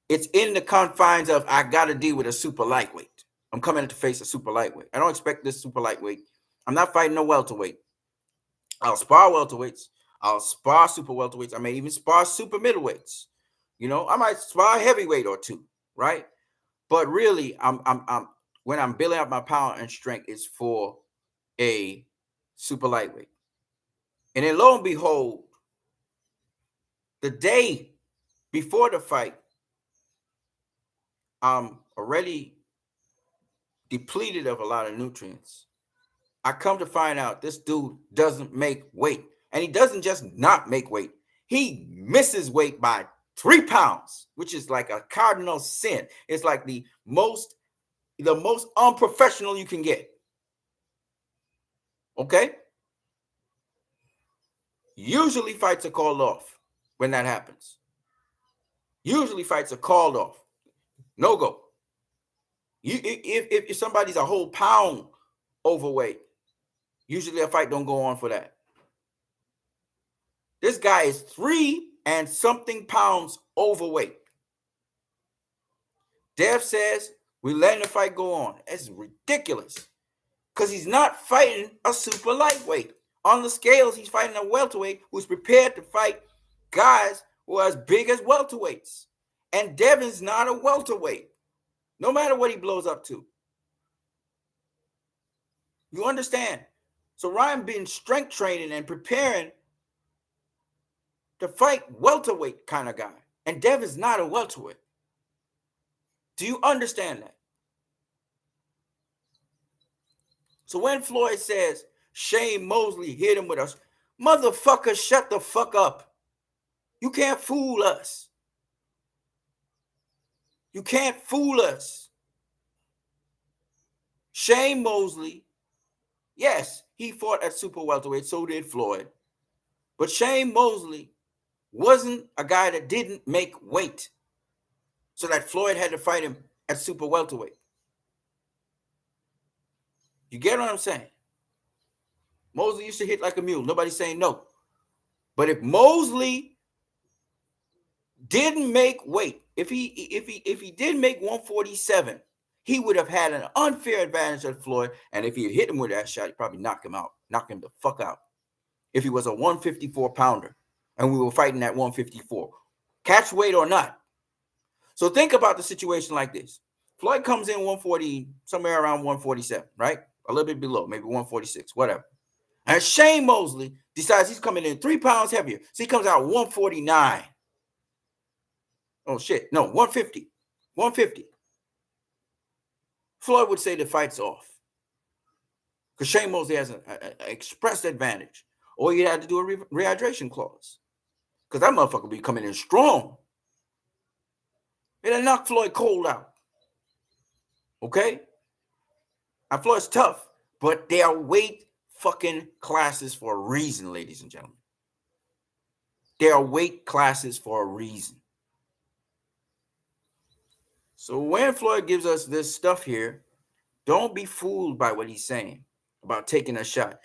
it's in the confines of I got to deal with a super lightweight. I'm coming to face a super lightweight. I don't expect this super lightweight. I'm not fighting no welterweight. I'll spar welterweights. I'll spar super welterweights. I may even spar super middleweights. I might spar a heavyweight or two, right? But really, I'm when I'm building up my power and strength, it's for a super lightweight. And then lo and behold, the day before the fight, I'm already depleted of a lot of nutrients. I come to find out this dude doesn't make weight. And he doesn't just not make weight. He misses weight by 3 pounds, which is like a cardinal sin. It's like the most unprofessional you can get. Okay? Usually fights are called off when that happens. Usually fights are called off. No go. If somebody's a whole pound overweight, usually a fight don't go on for that. This guy is 3 and something pounds overweight. Dev says we're letting the fight go on. That's ridiculous. Because he's not fighting a super lightweight. On the scales, he's fighting a welterweight who's prepared to fight guys who are as big as welterweights. And Devin's not a welterweight, no matter what he blows up to. You understand? So Ryan been strength training and preparing to fight welterweight kind of guy. And Devin's not a welterweight. Do you understand that? So when Floyd says Shane Mosley hit him with a motherfucker, shut the fuck up. You can't fool us. You can't fool us. Shane Mosley, yes, he fought at super welterweight, so did Floyd. But Shane Mosley wasn't a guy that didn't make weight, so that Floyd had to fight him at super welterweight. You get what I'm saying? Mosley used to hit like a mule. Nobody's saying no. But if Mosley didn't make weight, if he did make 147, he would have had an unfair advantage at Floyd. And if he had hit him with that shot, he'd probably knock him out, knock him the fuck out. If he was a 154 pounder and we were fighting at 154, catch weight or not. So think about the situation like this. Floyd comes in 140, somewhere around 147, right? A little bit below, maybe 146, whatever. And Shane Mosley decides he's coming in 3 pounds heavier. So he comes out 149. Oh, shit. No, 150. 150. Floyd would say the fight's off. Because Shane Mosley has an expressed advantage. Or you had to do a rehydration clause. Because that motherfucker be coming in strong. It'll knock Floyd cold out. Okay? And Floyd's tough. But they are weight fucking classes for a reason, ladies and gentlemen. They are weight classes for a reason. So when Floyd gives us this stuff here, don't be fooled by what he's saying about taking a shot.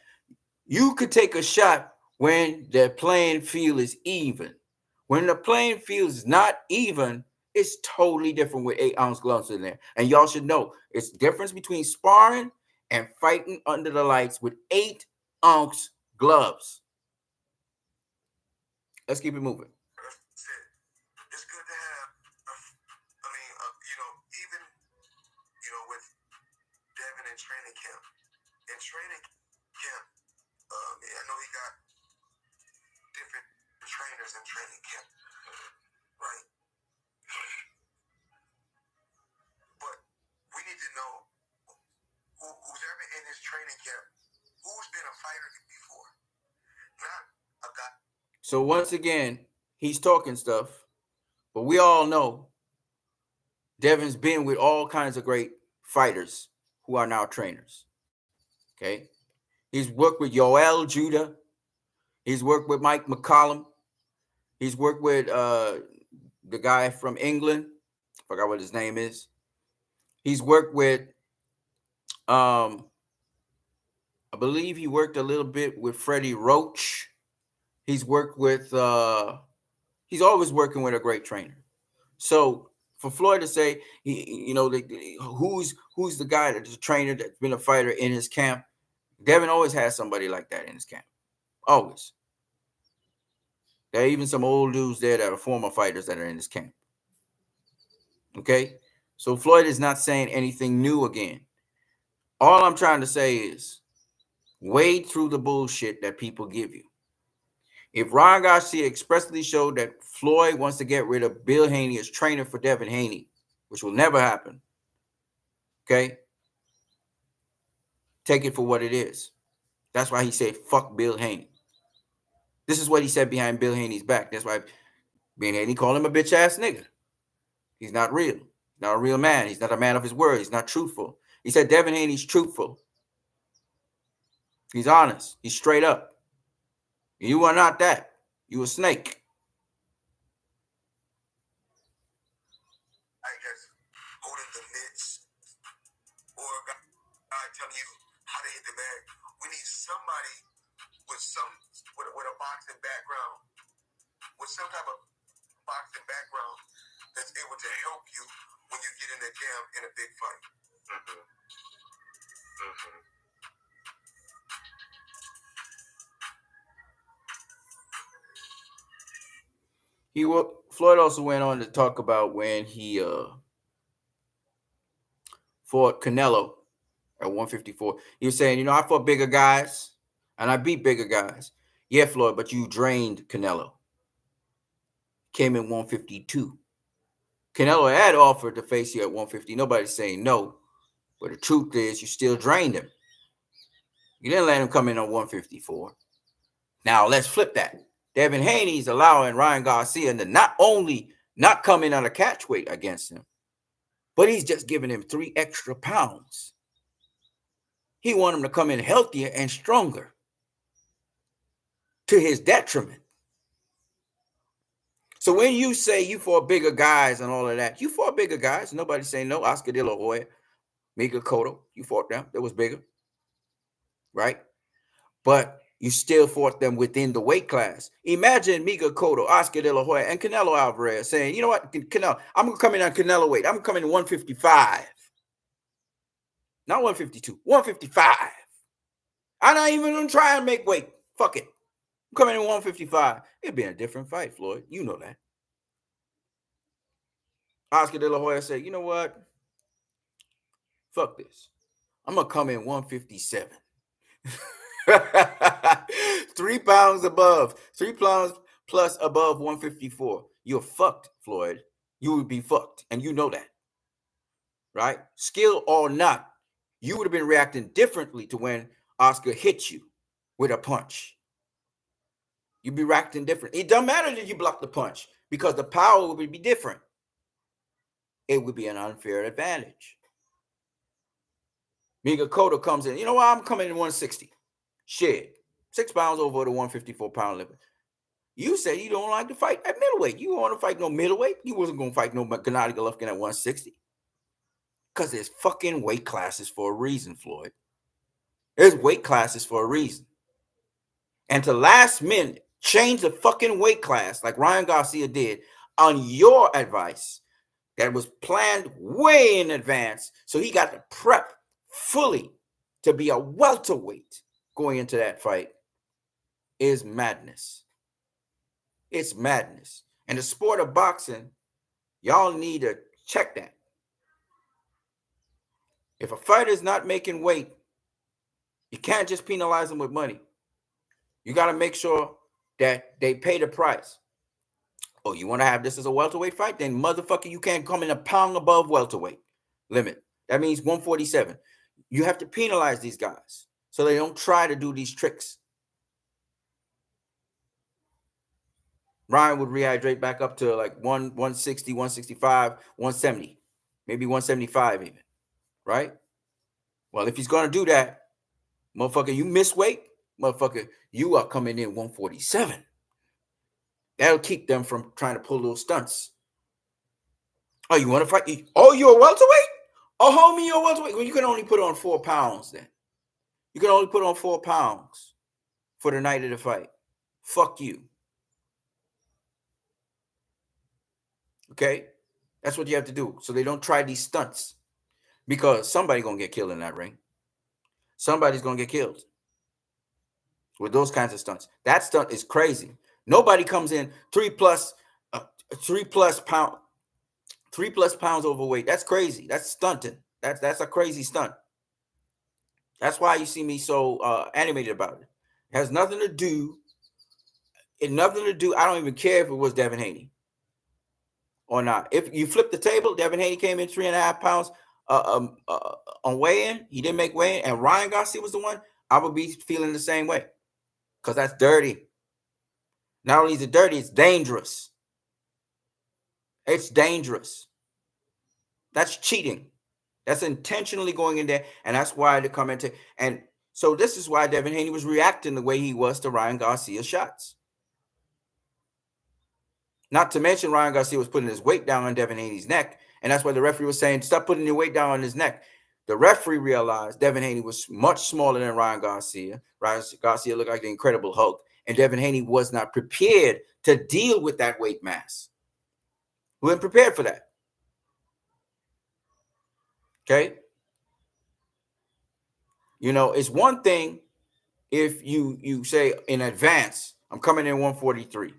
You could take a shot when the playing field is even. When the playing field is not even, it's totally different with 8-ounce gloves in there. And y'all should know, it's the difference between sparring and fighting under the lights with 8-ounce gloves. Let's keep it moving. It's good to have, even, with Devin in training camp. In training camp, I know he got different trainers in training camp, right? But we need to know who's ever in his training camp, who's been a fighter before, not a guy. So once again, he's talking stuff, but we all know Devin's been with all kinds of great fighters who are now trainers. Okay. He's worked with Yoel Judah. He's worked with Mike McCollum. He's worked with the guy from England. I forgot what his name is. He's worked with, I believe he worked a little bit with Freddie Roach. He's worked with, he's always working with a great trainer. So for Floyd to say, who's the guy that's a trainer that's been a fighter in his camp, Devin always has somebody like that in his camp. Always. There are even some old dudes there that are former fighters that are in his camp. Okay? So Floyd is not saying anything new again. All I'm trying to say is wade through the bullshit that people give you. If Ryan Garcia expressly showed that Floyd wants to get rid of Bill Haney as trainer for Devin Haney, which will never happen, okay, take it for what it is. That's why he said, fuck Bill Haney. This is what he said behind Bill Haney's back. That's why Bill Haney called him a bitch ass nigga. He's not real. He's not a real man. He's not a man of his word. He's not truthful. He said Devin Haney's truthful. He's honest. He's straight up. You are not that. You a snake. I guess holding the mitts or a guy telling you how to hit the bag. We need somebody with a boxing background, with some type of boxing background that's able to help you when you get in the jam in a big fight. Floyd also went on to talk about when he fought Canelo at 154. He was saying, I fought bigger guys and I beat bigger guys. Yeah, Floyd, but you drained Canelo. Came in 152. Canelo had offered to face you at 150. Nobody's saying no. But the truth is you still drained him. You didn't let him come in on 154. Now let's flip that. Devin Haney's allowing Ryan Garcia to not only not come in on a catch weight against him, but he's just giving him 3 extra pounds. He wants him to come in healthier and stronger to his detriment. So when you say you fought bigger guys and all of that, you fought bigger guys. Nobody's saying no. Oscar De La Hoya, Mika Cotto, you fought them. That was bigger, right? But you still fought them within the weight class. Imagine Mika Cotto, Oscar De La Hoya, and Canelo Alvarez saying, you know what, Canelo, I'm going to come in on Canelo weight. I'm going to come in 155. Not 152, 155. I'm not even going to try and make weight. Fuck it. I'm coming in 155. It'd be a different fight, Floyd. You know that. Oscar De La Hoya said, you know what? Fuck this. I'm going to come in 157. 3 pounds above, 3 pounds plus above 154. You're fucked, Floyd. You would be fucked. And you know that. Right? Skill or not, you would have been reacting differently to when Oscar hit you with a punch. You'd be reacting different. It doesn't matter that you block the punch because the power would be different. It would be an unfair advantage. Mika Cotto comes in. You know what? I'm coming in 160. Shit. 6 pounds over the 154-pound limit. You say you don't like to fight at middleweight. You don't want to fight no middleweight. You wasn't going to fight no Gennady Golovkin at 160. Because there's fucking weight classes for a reason, Floyd. There's weight classes for a reason. And to last minute change the fucking weight class like Ryan Garcia did on your advice that was planned way in advance. So he got to prep fully to be a welterweight going into that fight is madness. It's madness. And the sport of boxing, y'all need to check that. If a fighter's not making weight, you can't just penalize them with money. You got to make sure that they pay the price. Oh, you want to have this as a welterweight fight? Then motherfucker, you can't come in a pound above welterweight limit. That means 147. You have to penalize these guys so they don't try to do these tricks. Ryan would rehydrate back up to like 160, 165, 170, maybe 175 even, right? Well, if he's going to do that, motherfucker, you miss weight, motherfucker, you are coming in 147. That'll keep them from trying to pull those stunts. Oh, you want to fight? Oh, you're a welterweight? Oh, homie, you're a welterweight. Well, you can only put on 4 pounds then. You can only put on 4 pounds for the night of the fight. Fuck you. Okay? That's what you have to do. So they don't try these stunts. Because somebody's going to get killed in that ring. Somebody's going to get killed with those kinds of stunts. That stunt is crazy. Nobody comes in 3 plus pounds overweight. That's crazy. That's stunting. That's a crazy stunt. That's why you see me so animated about it. It has nothing to do It nothing to do. I don't even care if it was Devin Haney or not. If you flip the table, Devin Haney came in 3.5 pounds on weigh-in. He didn't make weigh-in, and Ryan Garcia was the one. I would be feeling the same way because that's dirty. Not only is it dirty, it's dangerous. It's dangerous. That's cheating. That's intentionally going in there, and that's why the commentator. And so this is why Devin Haney was reacting the way he was to Ryan Garcia's shots. Not to mention Ryan Garcia was putting his weight down on Devin Haney's neck, and that's why the referee was saying, stop putting your weight down on his neck. The referee realized Devin Haney was much smaller than Ryan Garcia. Ryan Garcia looked like the Incredible Hulk, and Devin Haney was not prepared to deal with that weight mass. We weren't prepared for that. Okay? You know, it's one thing if you say in advance, I'm coming in 143,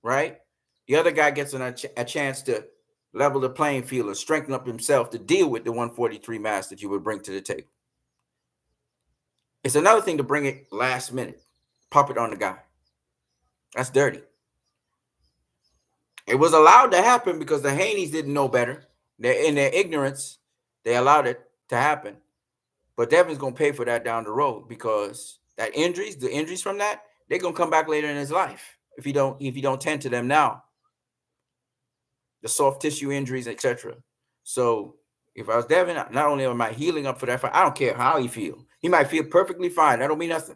right? The other guy gets a chance to level the playing field or strengthen up himself to deal with the 143 mass that you would bring to the table. It's another thing to bring it last minute, pop it on the guy. That's dirty. It was allowed to happen because the Haneys didn't know better. In their ignorance, they allowed it to happen. But Devin's going to pay for that down the road because the injuries from that, they're going to come back later in his life if you don't tend to them now. The soft tissue injuries, etc. So if I was Devin, not only am I healing up for that fight, I don't care how he feel. He might feel perfectly fine. That don't mean nothing.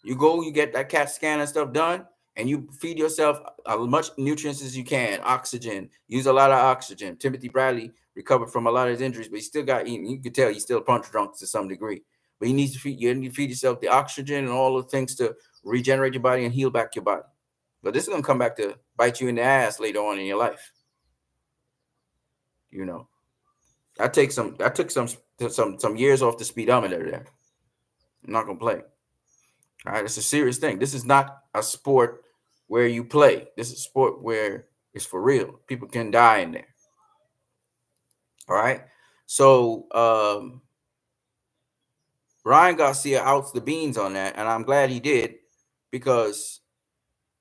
You go, you get that CAT scan and stuff done, and you feed yourself as much nutrients as you can, oxygen. Use a lot of oxygen. Timothy Bradley recovered from a lot of his injuries, but he still got eaten. You can tell he's still punch drunk to some degree. But you need to feed yourself the oxygen and all the things to regenerate your body and heal back your body. But this is gonna come back to bite you in the ass later on in your life. You know, I took some years off the speedometer there. I'm not gonna play. All right, it's a serious thing. This is not a sport where you play. This is a sport where it's for real. People can die in there. All right. So Ryan Garcia outs the beans on that, and I'm glad he did because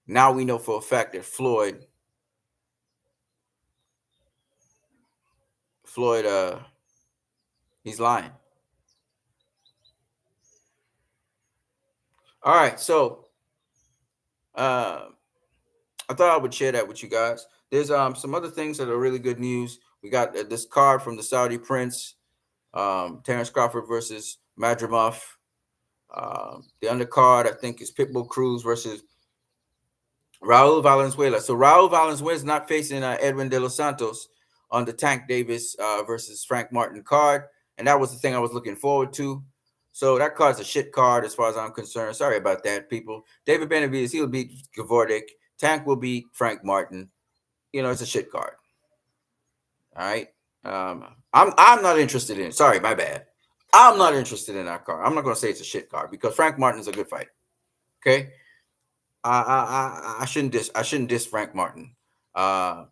now we know for a fact that Floyd he's lying. All right, so I thought I would share that with you guys. There's some other things that are really good news. We got this card from the Saudi Prince, Terrence Crawford versus Madrimov. The undercard, I think, is Pitbull Cruz versus Raul Valenzuela. So Raul Valenzuela is not facing Edwin De Los Santos on the Tank Davis versus Frank Martin card, and that was the thing I was looking forward to. So that card's a shit card as far as I'm concerned. Sorry about that, people. David Benavidez, he'll beat Gavordik. Tank will beat Frank Martin. You know, it's a shit card. All right. I'm not interested in it. Sorry, my bad. I'm not interested in that card. I'm not going to say it's a shit card because Frank Martin's a good fighter. Okay. I shouldn't diss Frank Martin. And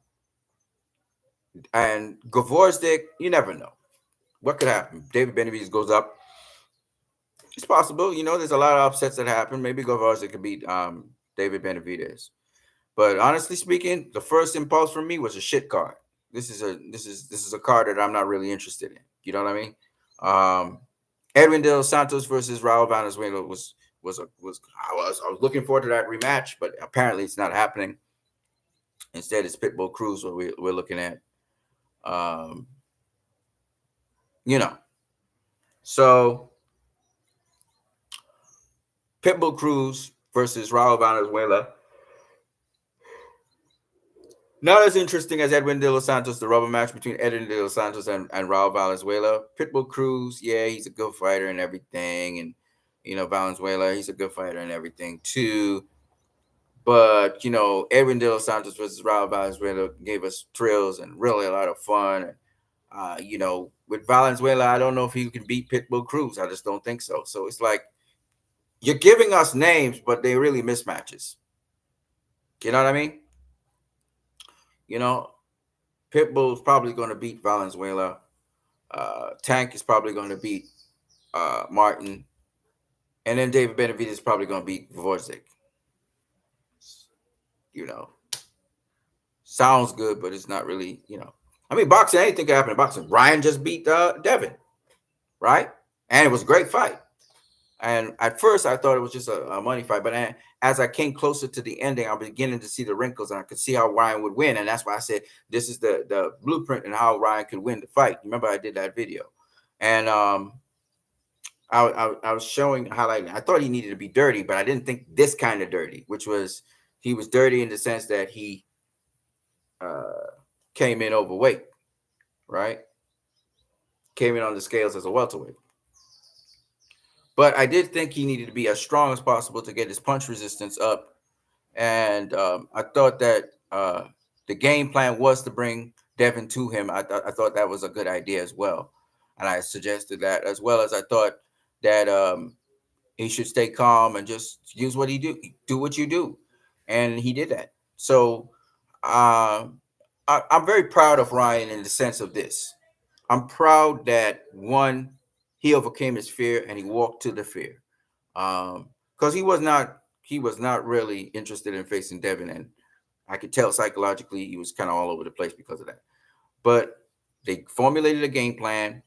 Gavordik, you never know what could happen. David Benavidez goes up. It's possible, you know. There's a lot of upsets that happen. Maybe Gavordik could beat David Benavidez. But honestly speaking, the first impulse from me was a shit card. This is a card that I'm not really interested in. You know what I mean? Edwin De Los Santos versus Raul Valenzuela I was looking forward to that rematch, but apparently it's not happening. Instead, it's Pitbull Cruz what we're looking at. You know, so Pitbull Cruz versus Raul Valenzuela. Not as interesting as Edwin De Los Santos, the rubber match between Edwin De Los Santos and Raul Valenzuela. Pitbull Cruz, yeah, he's a good fighter and everything. And, you know, Valenzuela, he's a good fighter and everything too. But, you know, Edwin De Los Santos versus Raul Valenzuela gave us thrills and really a lot of fun. You know, with Valenzuela, I don't know if he can beat Pitbull Cruz. I just don't think so. So it's like you're giving us names, but they're really mismatches. You know what I mean? You know, Pitbull is probably going to beat Valenzuela. Tank is probably going to beat Martin. And then David Benavidez is probably going to beat Gavordik. you know, sounds good, but it's not really, you know. I mean, boxing, anything can happen in boxing. Ryan just beat Devin, right? And it was a great fight. And at first, I thought it was just a money fight. But as I came closer to the ending, I'm beginning to see the wrinkles, and I could see how Ryan would win. And that's why I said this is the blueprint and how Ryan could win the fight. Remember, I did that video. And I was showing, highlighting. I thought he needed to be dirty, but I didn't think this kind of dirty, which was he was dirty in the sense that he came in overweight, right? Came in on the scales as a welterweight. But I did think he needed to be as strong as possible to get his punch resistance up. And I thought that the game plan was to bring Devin to him. I thought that was a good idea as well. And I suggested that, as well as I thought that he should stay calm and just use what he do what you do. And he did that. So I'm very proud of Ryan in the sense of this. I'm proud that one, he overcame his fear and he walked to the fear. Because he was not really interested in facing Devin, and I could tell psychologically he was kind of all over the place because of that. But they formulated a game plan.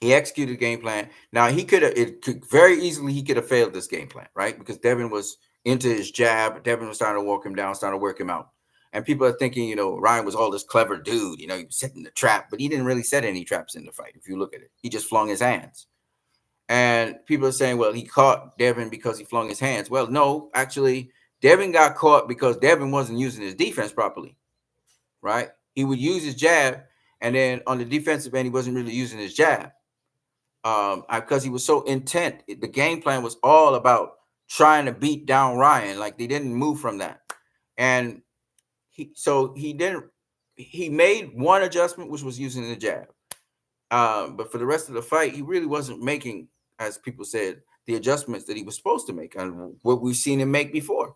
He executed a game plan. Now he could very easily he could have failed this game plan, right? Because Devin was into his jab. Devin was starting to walk him down, starting to work him out. And people are thinking, you know, Ryan was all this clever dude, you know, he was setting the trap, but he didn't really set any traps in the fight. If you look at it, he just flung his hands. And people are saying, well, he caught Devin because he flung his hands. Well, no, actually, Devin got caught because Devin wasn't using his defense properly, right? He would use his jab, and then on the defensive end, he wasn't really using his jab because he was so intent. The game plan was all about trying to beat down Ryan. Like, they didn't move from that. And he made one adjustment, which was using the jab. But for the rest of the fight, he really wasn't making, as people said, the adjustments that he was supposed to make and what we've seen him make before.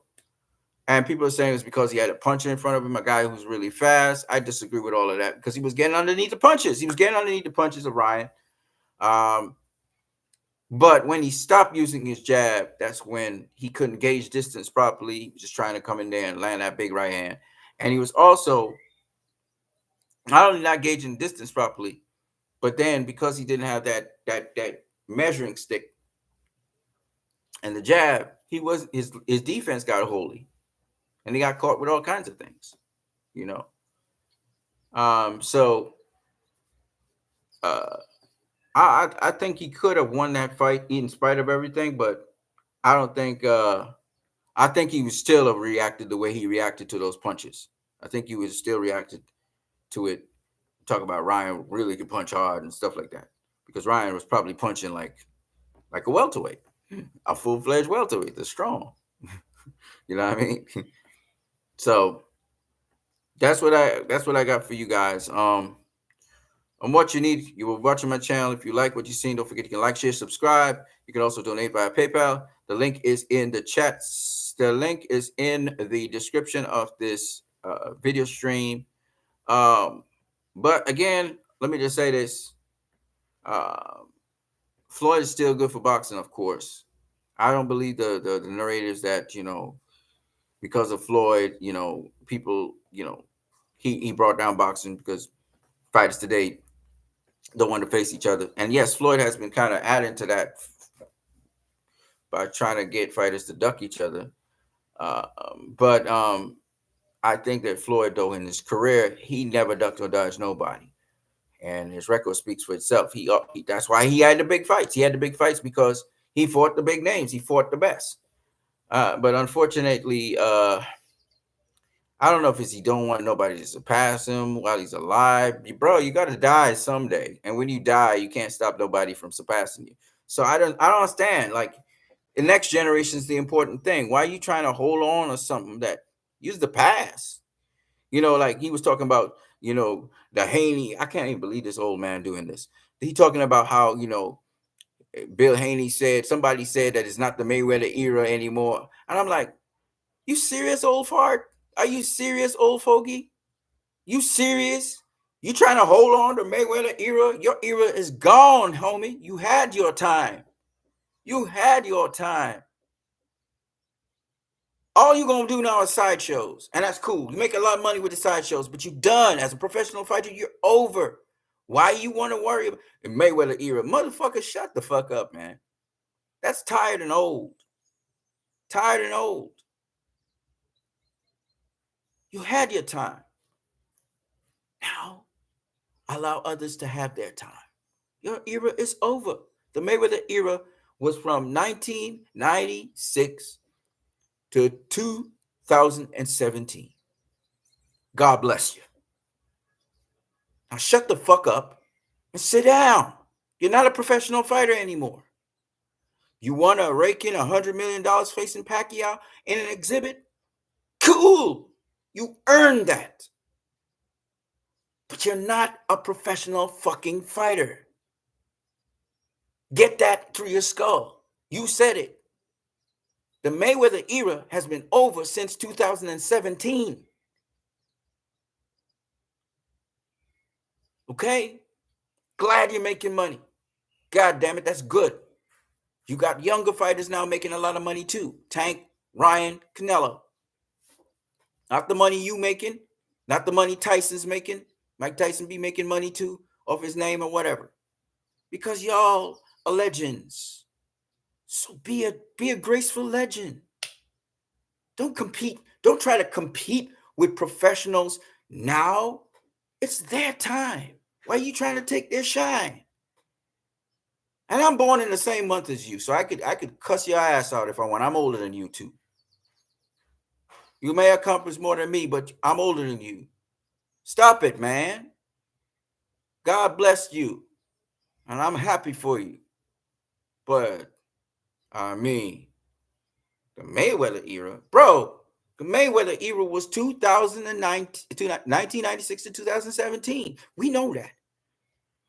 And people are saying it's because he had a puncher in front of him, a guy who's really fast. I disagree with all of that because he was getting underneath the punches. He was getting underneath the punches of Ryan. But when he stopped using his jab, that's when he couldn't gauge distance properly. He was just trying to come in there and land that big right hand. And he was also not only not gauging distance properly, but then because he didn't have that measuring stick and the jab, his defense got holy, and he got caught with all kinds of things, you know. I think he could have won that fight in spite of everything, but I don't think I think he was still reacted the way he reacted to those punches. I think he was still reacted to it. Talk about Ryan really could punch hard and stuff like that, because Ryan was probably punching like a welterweight, a full-fledged welterweight that's strong. You know what I mean? So that's what I got for you guys. On what you need, you were watching my channel. If you like what you've seen, don't forget you can like, share, subscribe. You can also donate via PayPal. The link is in the chat. The link is in the description of this video stream. But again, let me just say this. Floyd is still good for boxing, of course. I don't believe the narrators that, you know, because of Floyd, you know, people, you know, he brought down boxing because fighters today don't want to face each other. And yes, Floyd has been kind of adding to that by trying to get fighters to duck each other. But I think that Floyd, though, in his career, he never ducked or dodged nobody. And his record speaks for itself. That's why he had the big fights. He had the big fights because he fought the big names. He fought the best. But unfortunately, I don't know if he don't want nobody to surpass him while he's alive. Bro, you got to die someday. And when you die, you can't stop nobody from surpassing you. So I don't understand. Like, the next generation is the important thing. Why are you trying to hold on to something that use the past? You know, like he was talking about, you know, the Haney. I can't even believe this old man doing this. He talking about how, you know, Bill Haney somebody said that it's not the Mayweather era anymore. And I'm like, you serious, old fart? Are you serious, old fogey? You serious? You trying to hold on to Mayweather era? Your era is gone, homie. You had your time. You had your time. All you're going to do now is sideshows. And that's cool. You make a lot of money with the sideshows, but you're done. As a professional fighter, you're over. Why you want to worry about the Mayweather era? Motherfucker, shut the fuck up, man. That's tired and old. Tired and old. You had your time. Now, allow others to have their time. Your era is over. The Mayweather era was from 1996 to 2017. God bless you. Now shut the fuck up and sit down. You're not a professional fighter anymore. You want to rake in $100 million facing Pacquiao in an exhibit? Cool. You earned that. But you're not a professional fucking fighter. Get that through your skull. You said it. The Mayweather era has been over since 2017. Okay? Glad you're making money. God damn it, that's good. You got younger fighters now making a lot of money too. Tank, Ryan, Canelo. Not the money you making, not the money Tyson's making. Mike Tyson be making money too off his name or whatever. Because y'all are legends. So be a graceful legend. Don't compete. Don't try to compete with professionals now. It's their time. Why are you trying to take their shine? And I'm born in the same month as you, so I could cuss your ass out if I want. I'm older than you too. You may accomplish more than me, but I'm older than you. Stop it, man. God bless you. And I'm happy for you. But, I mean, the Mayweather era, bro, the Mayweather era was 1996 to 2017. We know that.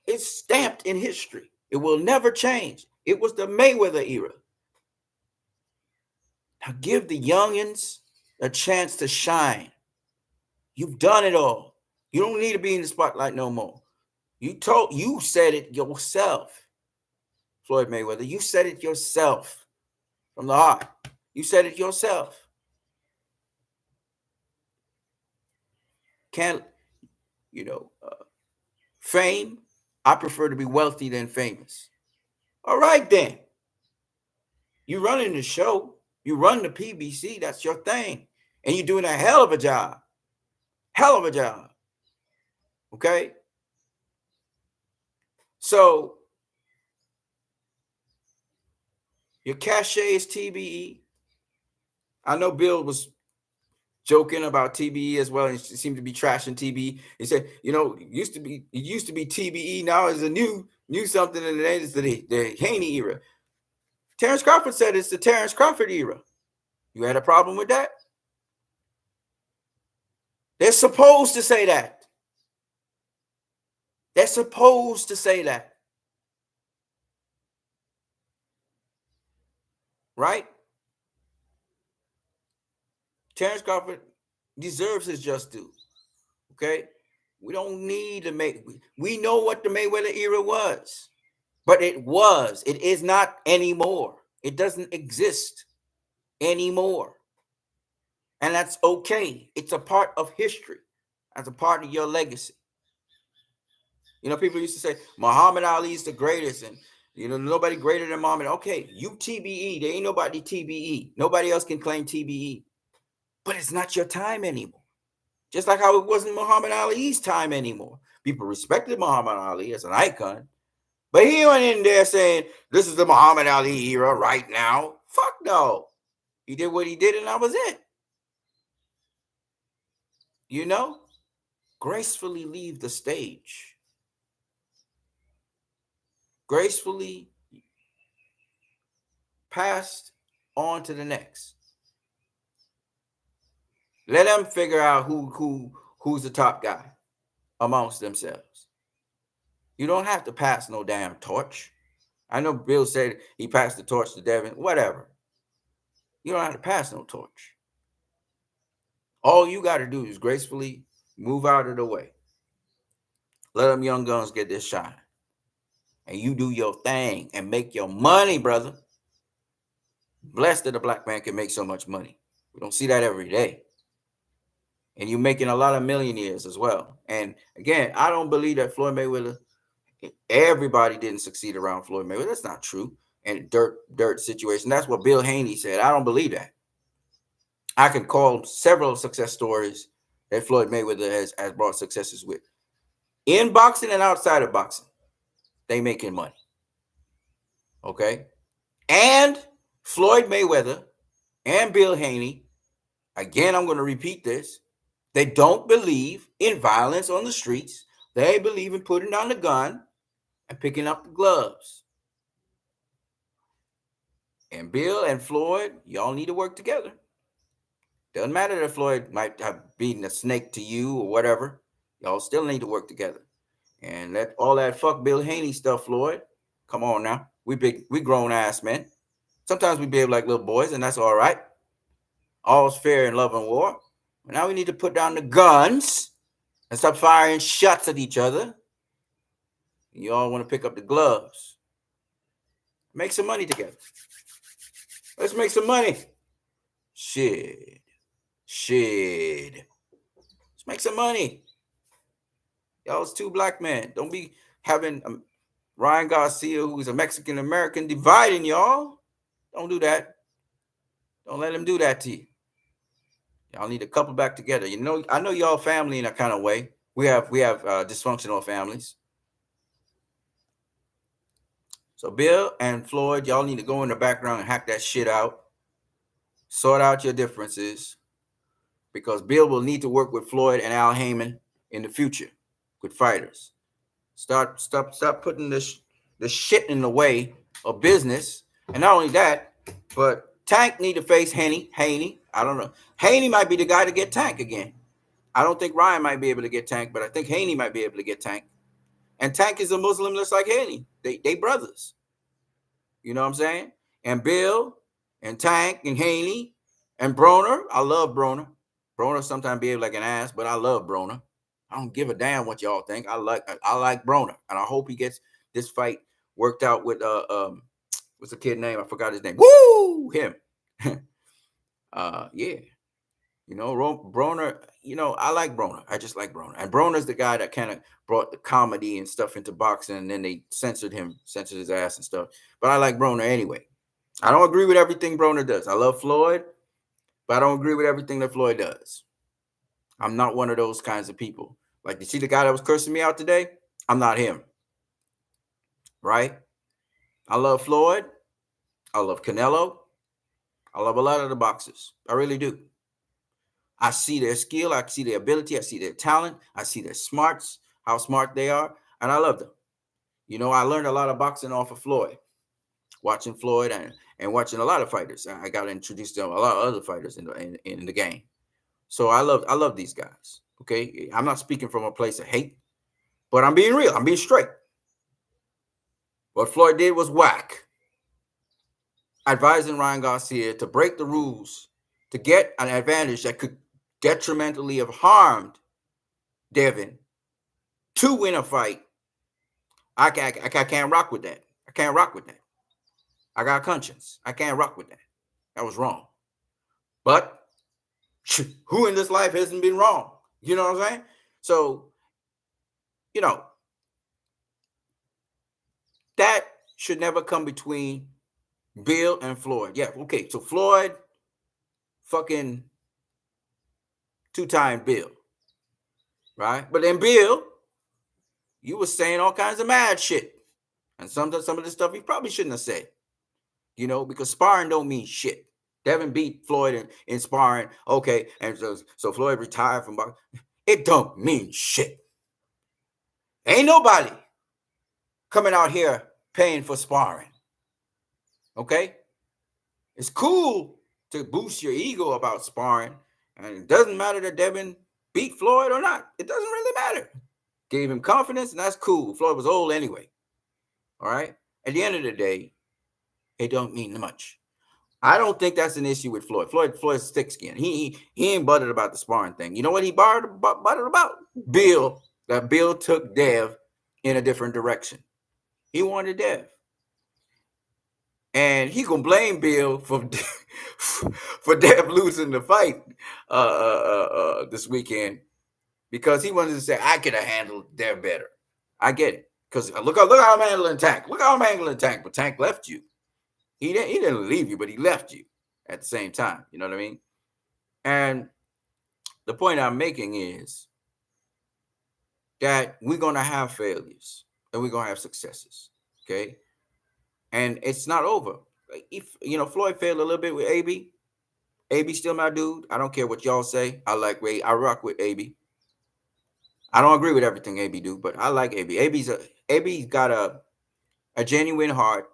It's stamped in history. It will never change. It was the Mayweather era. Now give the youngins a chance to shine. You've done it all. You don't need to be in the spotlight no more. You said it yourself, Floyd Mayweather. You said it yourself from the heart. You said it yourself. Fame, I prefer to be wealthy than famous. All right, then. You running the show. You run the PBC. That's your thing. And you're doing a hell of a job. Hell of a job. Okay? So, your cachet is TBE. I know Bill was joking about TBE as well, and seemed to be trashing TBE. He said, it used to be TBE. Now it's a new something, and it is the Haney era. Terrence Crawford said it's the Terrence Crawford era. You had a problem with that? They're supposed to say that. They're supposed to say that. Right? Terrence Crawford deserves his just due. Okay? We don't need to we know what the Mayweather era was. But it was. It is not anymore. It doesn't exist anymore. And that's okay. It's a part of history. As a part of your legacy. People used to say Muhammad Ali is the greatest, and nobody greater than Muhammad. Okay, you TBE. There ain't nobody TBE. Nobody else can claim TBE. But it's not your time anymore. Just like how it wasn't Muhammad Ali's time anymore. People respected Muhammad Ali as an icon. But he went in there saying, this is the Muhammad Ali era right now. Fuck no. He did what he did, and that was it. Gracefully leave the stage. Gracefully passed on to the next. Let them figure out who's the top guy amongst themselves. You don't have to pass no damn torch. I know Bill said he passed the torch to Devin. Whatever. You don't have to pass no torch. All you got to do is gracefully move out of the way. Let them young guns get this shine. And you do your thing and make your money, brother. Blessed that a black man can make so much money. We don't see that every day. And you're making a lot of millionaires as well. And again, I don't believe that Floyd Mayweather, everybody didn't succeed around Floyd Mayweather. That's not true. And dirt situation. That's what Bill Haney said. I don't believe that. I can call several success stories that Floyd Mayweather has brought successes with. In boxing and outside of boxing, they making money. Okay? And Floyd Mayweather and Bill Haney, again, I'm going to repeat this. They don't believe in violence on the streets. They believe in putting down the gun and picking up the gloves. And Bill and Floyd, y'all need to work together. Doesn't matter that Floyd might have beaten a snake to you or whatever. Y'all still need to work together. And let all that fuck Bill Haney stuff, Floyd. Come on now. We grown ass men. Sometimes we behave like little boys, and that's all right. All's fair in love and war. But now we need to put down the guns and stop firing shots at each other. You all want to pick up the gloves. Make some money together. Let's make some money. Shit. Let's make some money. Y'all's two black men. Don't be having Ryan Garcia, who's a Mexican American, dividing y'all. Don't do that. Don't let him do that to you. Y'all need to couple back together. You know, I know y'all family in a kind of way. We have dysfunctional families. So Bill and Floyd, y'all need to go in the background and hack that shit out. Sort out your differences. Because Bill will need to work with Floyd and Al Heyman in the future with fighters. Stop putting this shit in the way of business. And not only that, but Tank need to face Haney. I don't know. Haney might be the guy to get Tank again. I don't think Ryan might be able to get Tank, but I think Haney might be able to get Tank. And Tank is a Muslim just like Haney. They brothers. You know what I'm saying? And Bill and Tank and Haney and Broner. I love Broner. Broner sometimes behave like an ass, but I love Broner. I don't give a damn what y'all think. I like Broner, and I hope he gets this fight worked out with what's the kid name? I forgot his name. Woo, him. Yeah. You know, Broner, you know, I like Broner. I just like Broner. And Broner's the guy that kind of brought the comedy and stuff into boxing, and then they censored his ass and stuff. But I like Broner anyway. I don't agree with everything Broner does. I love Floyd, but I don't agree with everything that Floyd does. I'm not one of those kinds of people. Like, you see the guy that was cursing me out today? I'm not him. Right? I love Floyd. I love Canelo. I love a lot of the boxers. I really do. I see their skill. I see their ability. I see their talent. I see their smarts, how smart they are. And I love them. You know, I learned a lot of boxing off of Floyd. Watching Floyd and watching a lot of fighters. I got introduced to a lot of other fighters in the game. So I love these guys. Okay. I'm not speaking from a place of hate, but I'm being real. I'm being straight. What Floyd did was whack. Advising Ryan Garcia to break the rules to get an advantage that could detrimentally have harmed Devin to win a fight. I can't rock with that. I can't rock with that. I got conscience. I can't rock with that. That was wrong. But who in this life hasn't been wrong? You know what I'm saying? So, you know, that should never come between Bill and Floyd. Yeah, okay. So Floyd, fucking two-time Bill, right? But then Bill, you were saying all kinds of mad shit. And some of the stuff he probably shouldn't have said. You know, because sparring don't mean shit. Devin beat Floyd in sparring. Okay, and so Floyd retired from boxing. It don't mean shit. Ain't nobody coming out here paying for sparring. Okay? It's cool to boost your ego about sparring. And it doesn't matter that Devin beat Floyd or not. It doesn't really matter. Gave him confidence, and that's cool. Floyd was old anyway. All right? At the end of the day, it don't mean much. I don't think that's an issue with Floyd. Floyd's thick skin. He ain't buttered about the sparring thing. You know what he buttered about? Bill. That Bill took Dev in a different direction. He wanted Dev. and he gonna blame Bill for for Dev losing the fight this weekend because he wanted to say I could have handled Dev better. I get it because look how I'm handling Tank. Look how I'm handling Tank, but Tank left you. He didn't leave you, but he left you at the same time. You know what I mean? And the point I'm making is that we're gonna have failures and we're gonna have successes. Okay, and it's not over. If Floyd failed a little bit with AB, AB still my dude. I don't care what y'all say. I like Ray. I rock with AB. I don't agree with everything AB do, but I like AB. AB's got a genuine heart.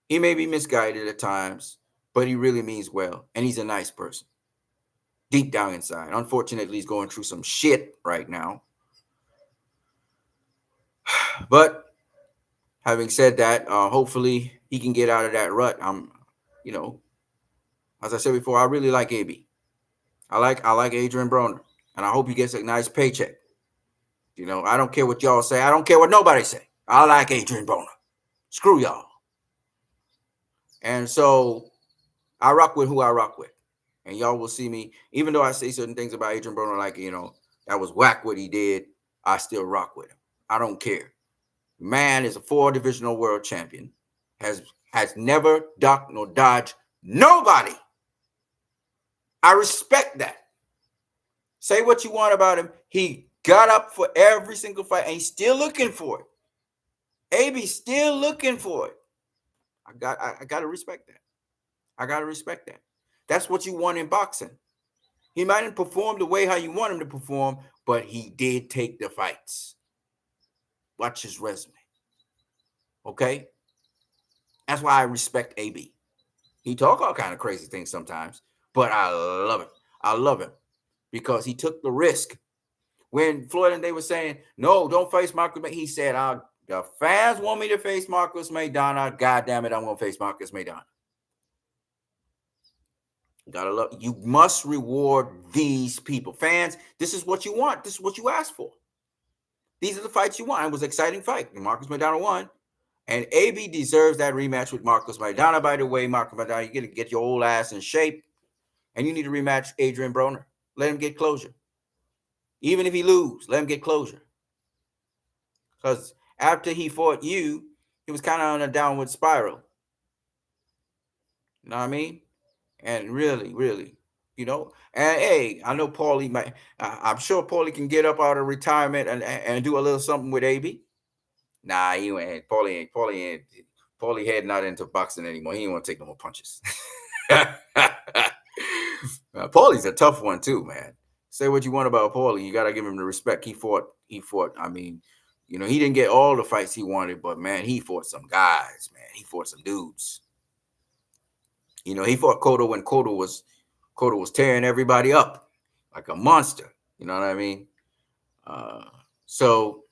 He may be misguided at times, but he really means well, and he's a nice person deep down inside. Unfortunately, he's going through some shit right now. But having said that, hopefully he can get out of that rut. As I said before, I really like AB. I like Adrian Broner, and I hope he gets a nice paycheck. I don't care what y'all say. I don't care what nobody say. I like Adrian Broner. Screw y'all. And so I rock with who I rock with. And y'all will see me, even though I say certain things about Adrian Broner, like, that was whack what he did, I still rock with him. I don't care. Man is a 4-divisional world champion, has never ducked nor dodged nobody. I respect that. Say what you want about him. He got up for every single fight, and he's still looking for it. AB's still looking for it. I gotta respect that. I gotta respect that. That's what you want in boxing. He mightn't perform the way how you want him to perform, but he did take the fights. Watch his resume. Okay? That's why I respect AB. He talk all kind of crazy things sometimes, but I love him. I love him because he took the risk. When Floyd and they were saying, no, don't face Marcus Maidana, he said, the fans want me to face Marcus Maidana. God damn it, I'm going to face Marcus Maidana. You must reward these people. Fans, this is what you want. This is what you asked for. These are the fights you want. It was an exciting fight. Marcus Maidana won. And AB deserves that rematch with Marcus Maidana. By the way, Marcus Maidana, you're going to get your old ass in shape. And you need to rematch Adrian Broner. Let him get closure. Even if he lose, let him get closure. Because after he fought you, he was kind of on a downward spiral. You know what I mean? And really, really, and hey, I know Paulie might, I'm sure Paulie can get up out of retirement and do a little something with AB. Nah, he ain't. Paulie head not into boxing anymore. He ain't want to take no more punches. Paulie's a tough one too, man. Say what you want about Paulie, you got to give him the respect. He fought. I mean, he didn't get all the fights he wanted, but man, he fought some guys, man. He fought some dudes. He fought Cotto when Cotto was tearing everybody up like a monster. You know what I mean? So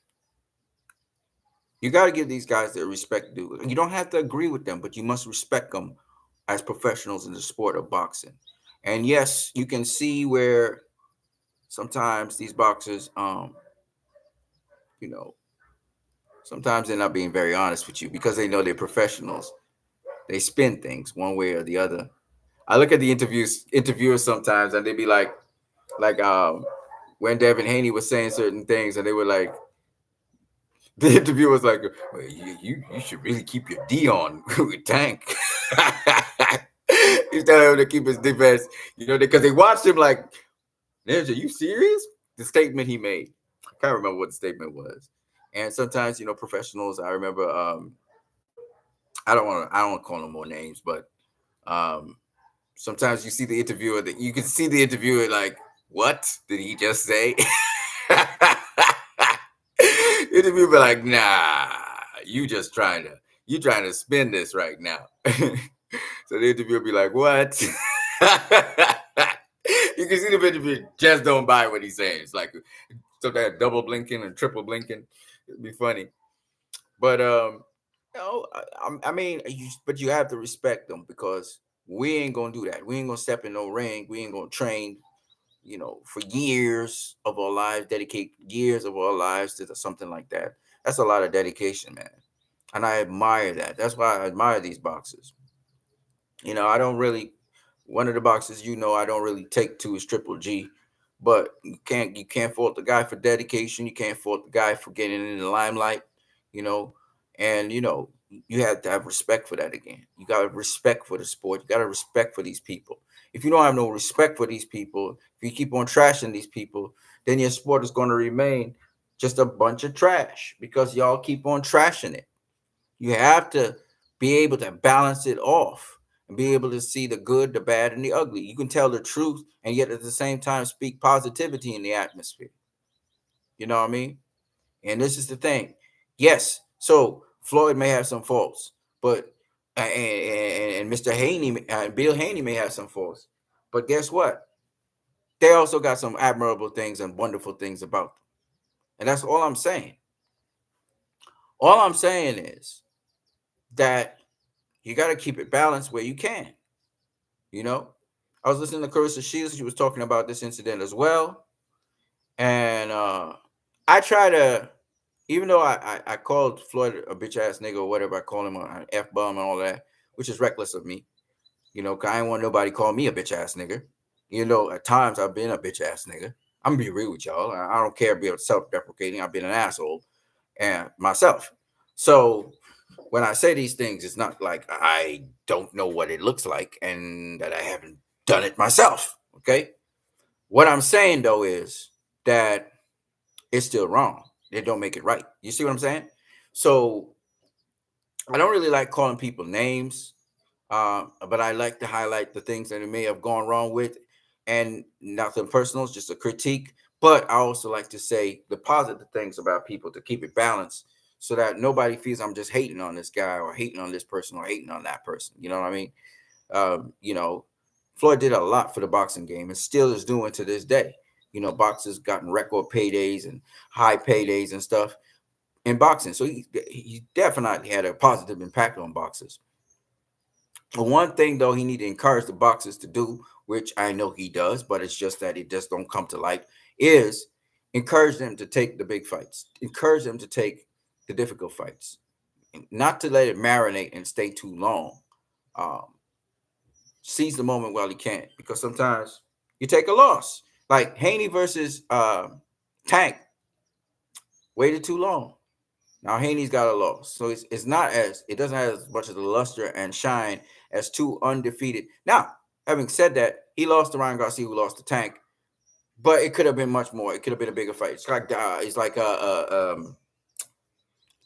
you got to give these guys their respect due. You don't have to agree with them, but you must respect them as professionals in the sport of boxing. And yes, you can see where sometimes these boxers, sometimes they're not being very honest with you because they know they're professionals. They spin things one way or the other. I look at the interviewers sometimes, and they be like when Devin Haney was saying certain things, and they were like, the interviewer was like, well, you should really keep your D on with Tank. He's telling him to keep his defense, because they watched him like, are you serious? The statement he made. I can't remember what the statement was. And sometimes, professionals, I remember, I don't want to call them more names, but sometimes you see the interviewer that you can see the interviewer like, what did he just say? Interviewer be like, nah, you trying to spin this right now. So the interviewer be like, what? You can see the interviewer just don't buy what he's saying. It's like sometimes double blinking and triple blinking. It'd be funny. But but you have to respect them because we ain't gonna do that. We ain't gonna step in no ring. We ain't gonna train, for years of our lives, dedicate years of our lives to something like that. That's a lot of dedication, man. And I admire that. That's why I admire these boxers. I don't really. One of the boxes, I don't really take to is Triple G, but you can't fault the guy for dedication. You can't fault the guy for getting in the limelight, you know, and you have to have respect for that again. You got to respect for the sport. You got to respect for these people. If you don't have no respect for these people, if you keep on trashing these people, then your sport is going to remain just a bunch of trash because y'all keep on trashing it. You have to be able to balance it off and be able to see the good, the bad, and the ugly. You can tell the truth and yet at the same time speak positivity in the atmosphere. You know what I mean? And this is the thing. Yes, so Floyd may have some faults, but and Mr. Haney, Bill Haney may have some faults, but guess what? They also got some admirable things and wonderful things about them, and that's all I'm saying. All I'm saying is that you got to keep it balanced where you can. You know, I was listening to Carissa Shields. She was talking about this incident as well, and I try to, even though I called Floyd a bitch ass nigga or whatever I call him, an f bum and all that, which is reckless of me. Cause I ain't want nobody call me a bitch ass nigga. At times I've been a bitch ass nigga. I'm gonna be real with y'all. I don't care being self-deprecating. I've been an asshole and myself. So when I say these things, it's not like I don't know what it looks like and that I haven't done it myself. Okay. What I'm saying though is that it's still wrong. It don't make it right. You see what I'm saying? So I don't really like calling people names, but I like to highlight the things that it may have gone wrong with, and nothing personal, it's just a critique. But I also like to say the positive things about people to keep it balanced, so that nobody feels I'm just hating on this guy or hating on this person or hating on that person. You know what I mean? Um, you know, Floyd did a lot for the boxing game and still is doing to this day. Boxers gotten record paydays and high paydays and stuff in boxing. So he definitely had a positive impact on boxers. But one thing though, he need to encourage the boxers to do, which I know he does, but it's just that it just don't come to light, is encourage them to take the big fights, encourage them to take the difficult fights, not to let it marinate and stay too long. Um, Seize the moment while he can, because sometimes you take a loss. Like Haney versus Tank waited too long. Now Haney's got a loss, so it doesn't have as much of the luster and shine as two undefeated. Now, having said that, he lost to Ryan Garcia, who lost to Tank, but it could have been much more. It could have been a bigger fight. It's like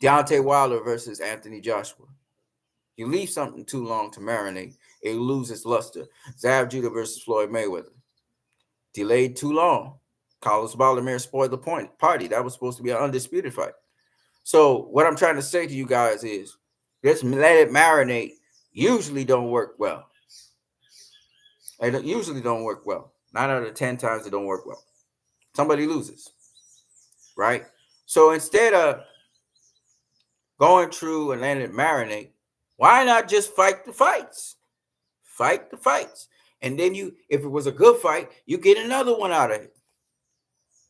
Deontay Wilder versus Anthony Joshua. You leave something too long to marinate, it loses luster. Zav Judah versus Floyd Mayweather. Delayed too long. Carlos Baldomir spoiled the party. That was supposed to be an undisputed fight. So what I'm trying to say to you guys is, let's let it marinate. Usually don't work well. It usually don't work well. 9 out of 10 times it don't work well. Somebody loses, right? So instead of going through and letting it marinate, why not just fight the fights? Fight the fights. And then if it was a good fight, you get another one out of it.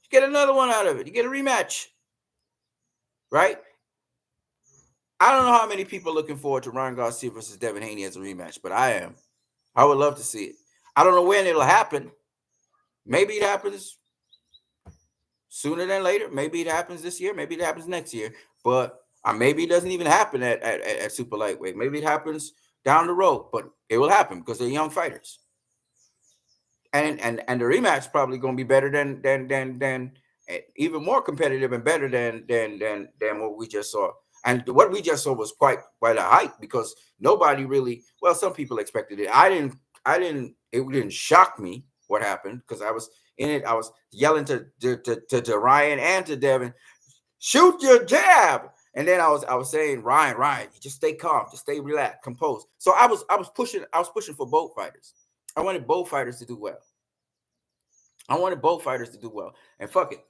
You get another one out of it. You get a rematch, right? I don't know how many people are looking forward to Ryan Garcia versus Devin Haney as a rematch, but I am. I would love to see it. I don't know when it'll happen. Maybe it happens sooner than later. Maybe it happens this year. Maybe it happens next year. But maybe it doesn't even happen at super lightweight. Maybe it happens down the road. But it will happen because they're young fighters. And the rematch probably going to be better than even more competitive and better than what we just saw. And what we just saw was quite a hype, because nobody really, well, some people expected it. It didn't shock me what happened, because I was in it. I was yelling to Ryan and to Devin, shoot your jab. And then I was saying, Ryan, just stay calm, just stay relaxed, composed. So I was pushing for both fighters. I wanted both fighters to do well. And fuck it.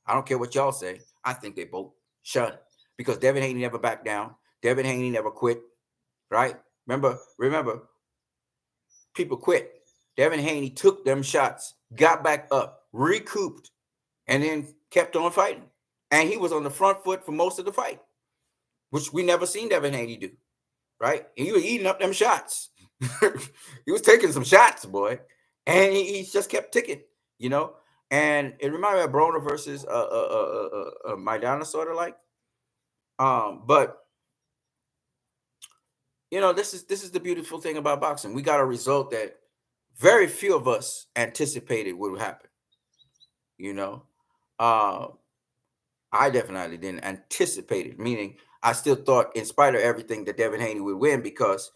I don't care what y'all say. I think they both should. Because Devin Haney never backed down. Devin Haney never quit. Right? Remember, people quit. Devin Haney took them shots, got back up, recouped, and then kept on fighting. And he was on the front foot for most of the fight, which we never seen Devin Haney do. Right? And he was eating up them shots. He was taking some shots, boy, and he just kept ticking, you know. And it reminded me of Broner versus Maidana, sort of like. But this is the beautiful thing about boxing. We got a result that very few of us anticipated would happen. You know, uh, I definitely didn't anticipate it. Meaning, I still thought, in spite of everything, that Devin Haney would win because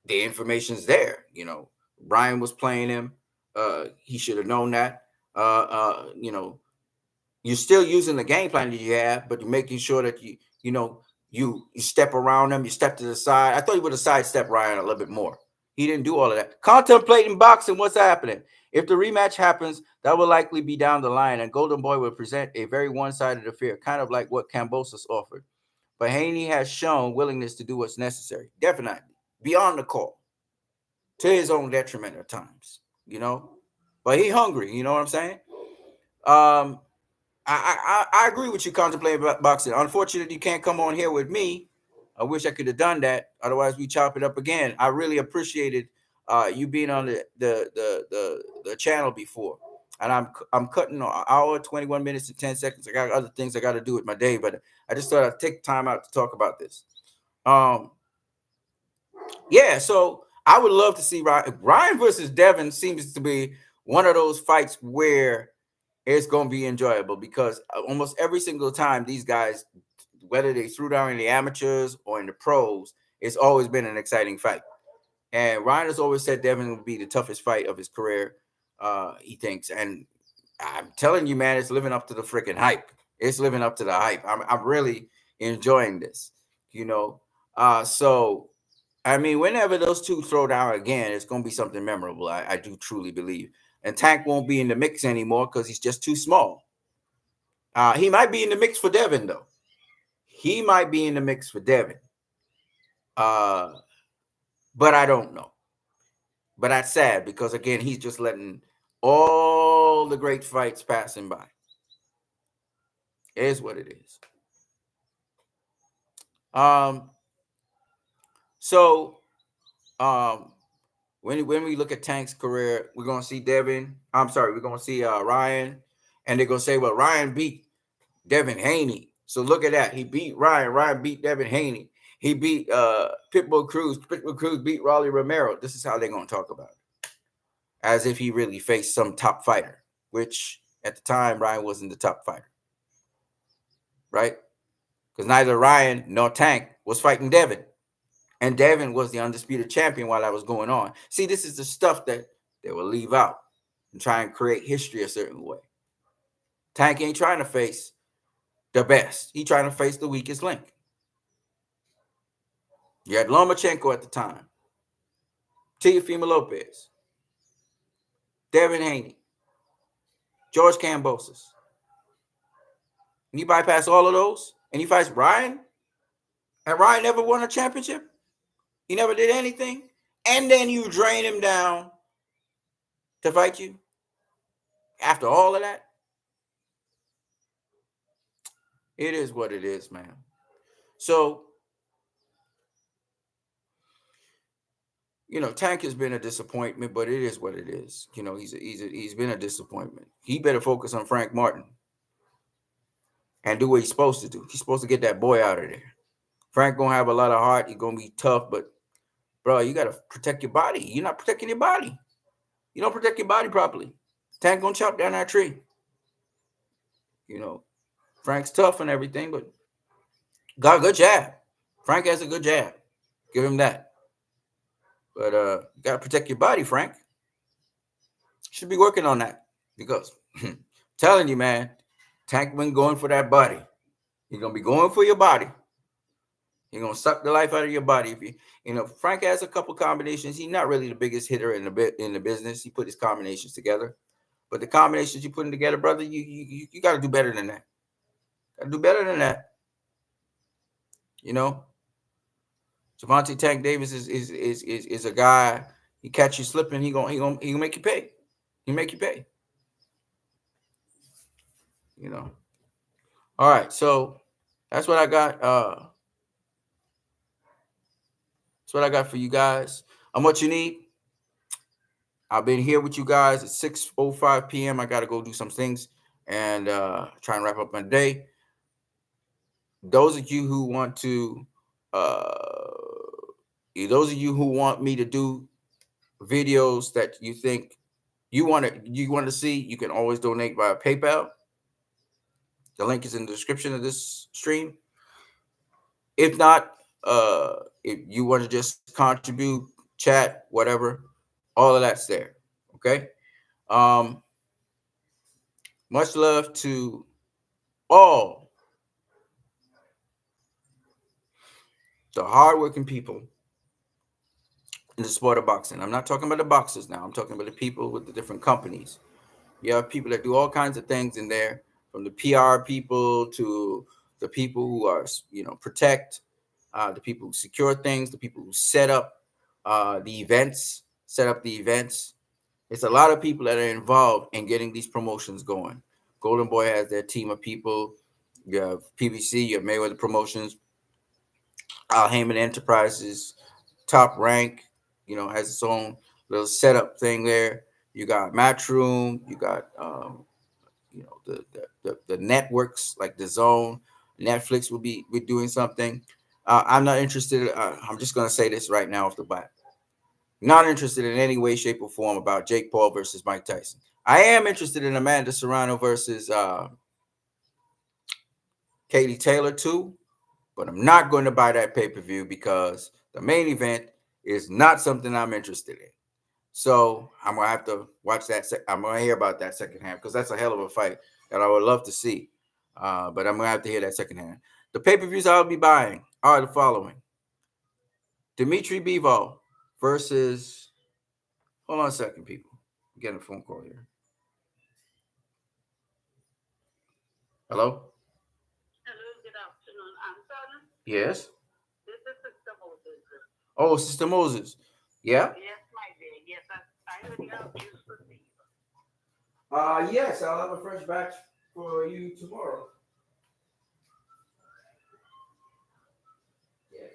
the information's there. Brian was playing him. He should have known that. You're still using the game plan that you have, but you're making sure that you step around him, you step to the side. I thought he would have sidestepped Ryan a little bit more. He didn't do all of that. Contemplating boxing, what's happening? If the rematch happens, that will likely be down the line, and Golden Boy will present a very one-sided affair, kind of like what Kambosos offered. But Haney has shown willingness to do what's necessary, definitely, beyond the call, to his own detriment at times, But he hungry, you know what I'm saying? I agree with you contemplating boxing. Unfortunately, you can't come on here with me. I wish I could have done that. Otherwise, we chop it up again. I really appreciated you being on the channel before, and I'm cutting an hour, 21 minutes and 10 seconds. I got other things I got to do with my day, but I just thought I'd take time out to talk about this. Yeah, so I would love to see Ryan versus Devin. Seems to be one of those fights where it's going to be enjoyable, because almost every single time these guys, whether they threw down in the amateurs or in the pros, it's always been an exciting fight. And Ryan has always said Devin would be the toughest fight of his career, he thinks. And I'm telling you, man, it's living up to the freaking hype. It's living up to the hype. I'm really enjoying this, So, I mean, whenever those two throw down again, it's going to be something memorable. I do truly believe. And Tank won't be in the mix anymore because he's just too small. He might be in the mix for Devin, though. He might be in the mix for Devin. But I don't know. But that's sad because, again, he's just letting all the great fights pass him by. It is what it is. When we look at Tank's career, we're going to see Devin. We're going to see Ryan. And they're going to say, well, Ryan beat Devin Haney. So look at that. He beat Ryan. Ryan beat Devin Haney. He beat Pitbull Cruz. Pitbull Cruz beat Raleigh Romero. This is how they're going to talk about it. As if he really faced some top fighter, which at the time, Ryan wasn't the top fighter. Right? Because neither Ryan nor Tank was fighting Devin. And Devin was the undisputed champion while that was going on. See, this is the stuff that they will leave out and try and create history a certain way. Tank ain't trying to face the best. He trying to face the weakest link. You had Lomachenko at the time, Teofimo Lopez, Devin Haney, George Kambosos. And you bypass all of those, and you fight Ryan, and Ryan never won a championship. He never did anything, and then you drain him down to fight you after all of that. It is what it is, man. So, Tank has been a disappointment, but it is what it is. He's been a disappointment. He better focus on Frank Martin and do what he's supposed to do. He's supposed to get that boy out of there. Frank gonna have a lot of heart. He's gonna be tough, but bro, you gotta protect your body. You're not protecting your body. You don't protect your body properly. Tank gonna chop down that tree. Frank's tough and everything, but got a good jab. Frank has a good jab. Give him that. But you gotta protect your body, Frank. Should be working on that, because telling you, man, Tank been going for that body. He's gonna be going for your body. He's gonna suck the life out of your body. If Frank has a couple combinations. He's not really the biggest hitter in the business. He put his combinations together, but the combinations you're putting together, brother, you got to do better than that. Got to do better than that. Gervonta Tank Davis is a guy. He catch you slipping, he gonna make you pay. He make you pay. All right, so that's what I got. That's what I got for you guys. How much you need? I've been here with you guys at 6:05 p.m. I got to go do some things and try and wrap up my day. Those of you who want to, those of you who want me to do videos that you think you want to see, you can always donate via PayPal. The link is in the description of this stream. If not, if you want to just contribute, chat, whatever, all of that's there. Okay. Um, much love to all the hardworking people in the sport of boxing. I'm not talking about the boxers now. I'm talking about the people with the different companies. You have people that do all kinds of things in there, from the PR people to the people who are, protect, the people who secure things, the people who set up the events, It's a lot of people that are involved in getting these promotions going. Golden Boy has their team of people. You have PBC, you have Mayweather Promotions, Al Heyman Enterprises, Top Rank, has its own little setup thing there. You got Matchroom, you got the networks like the Zone, Netflix will be doing something. I'm not interested. I'm just gonna say this right now off the bat. Not interested in any way, shape, or form about Jake Paul versus Mike Tyson. I am interested in Amanda Serrano versus Katie Taylor too, but I'm not going to buy that pay-per-view because the main event is not something I'm interested in. So I'm gonna have to watch that. I'm gonna hear about that second hand because that's a hell of a fight that I would love to see. But I'm gonna have to hear that second hand. The pay-per-views I'll be buying are the following: Dimitri Bivol versus. Hold on a second, people. I'm getting a phone call here. Hello. Hello, good afternoon, Anton. Yes. This is Sister Moses. Oh, Sister Moses. Yeah. Yes, my dear. Yes, I heard you have news for me. Yes, I'll have a fresh batch for you tomorrow. Yes.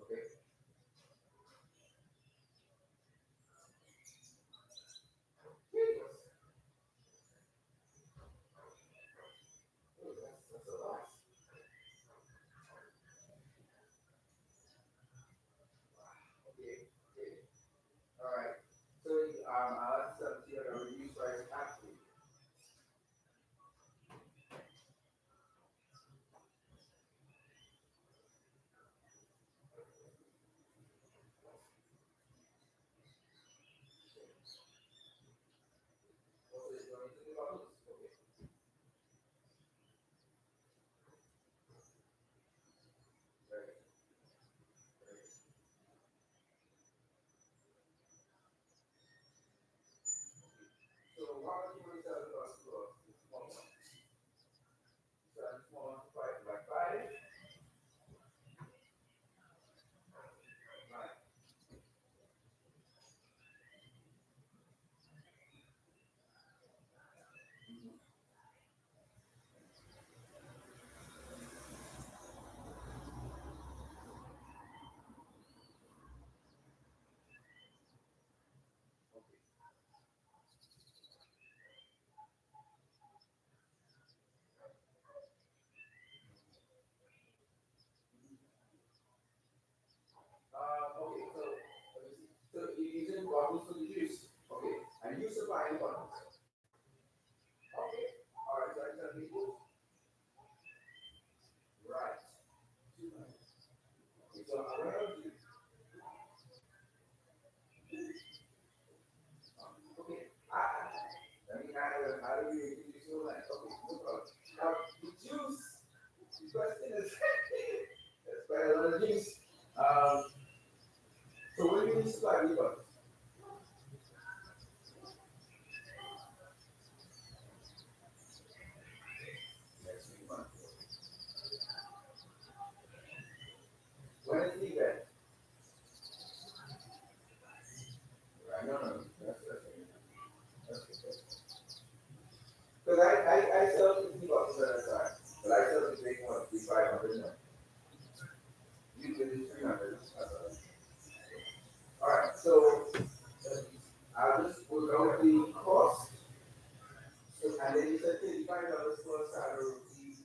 Okay. That's a lot. Okay. Okay. All right. So I'll have to see a review price after. So why don't you want to tell us small one? Small one, five, like five? Right. Okay, so let me see. So you're using bottles for the juice. Okay, and you supplying bottles. Okay, all right. So I tell people, right. Okay, so around you. Okay, I mean, how do you introduce your land? Okay, no problem. Now the juice. The question is, that's quite a lot of juice. Um, so when do you supply the bottles? Next week, month. When is the event? Right, no, no, that's okay. Because I So I'll just work out the cost. So, and then you said $35 plus I will receive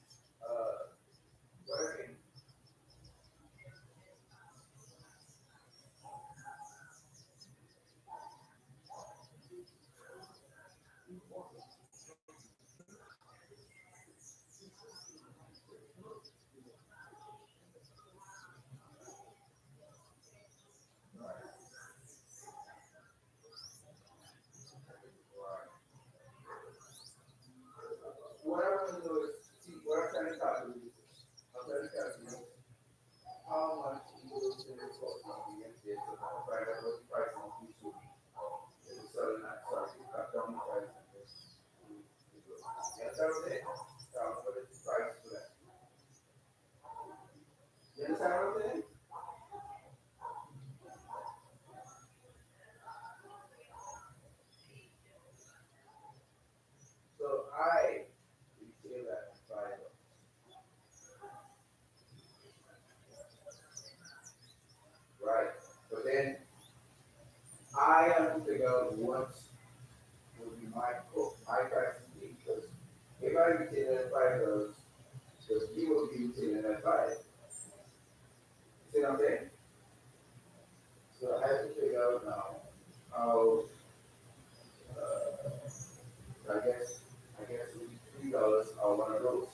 whatever. What I want to know is, see, what I'm trying to calculate is, I'm trying to calculate how much each thing cost me and this, so I'll find out what the price of each will be. If it's selling that, so I can cut down the price and this. Yes, that was it. What is the price for that? You understand what I'm saying? So I retail that $5. Right. But then I have to figure out what would be my price to be, because if I retain at $5, because you will be retaining at 5. See what I'm saying? So I have to figure out now how I guess $3 are one of those.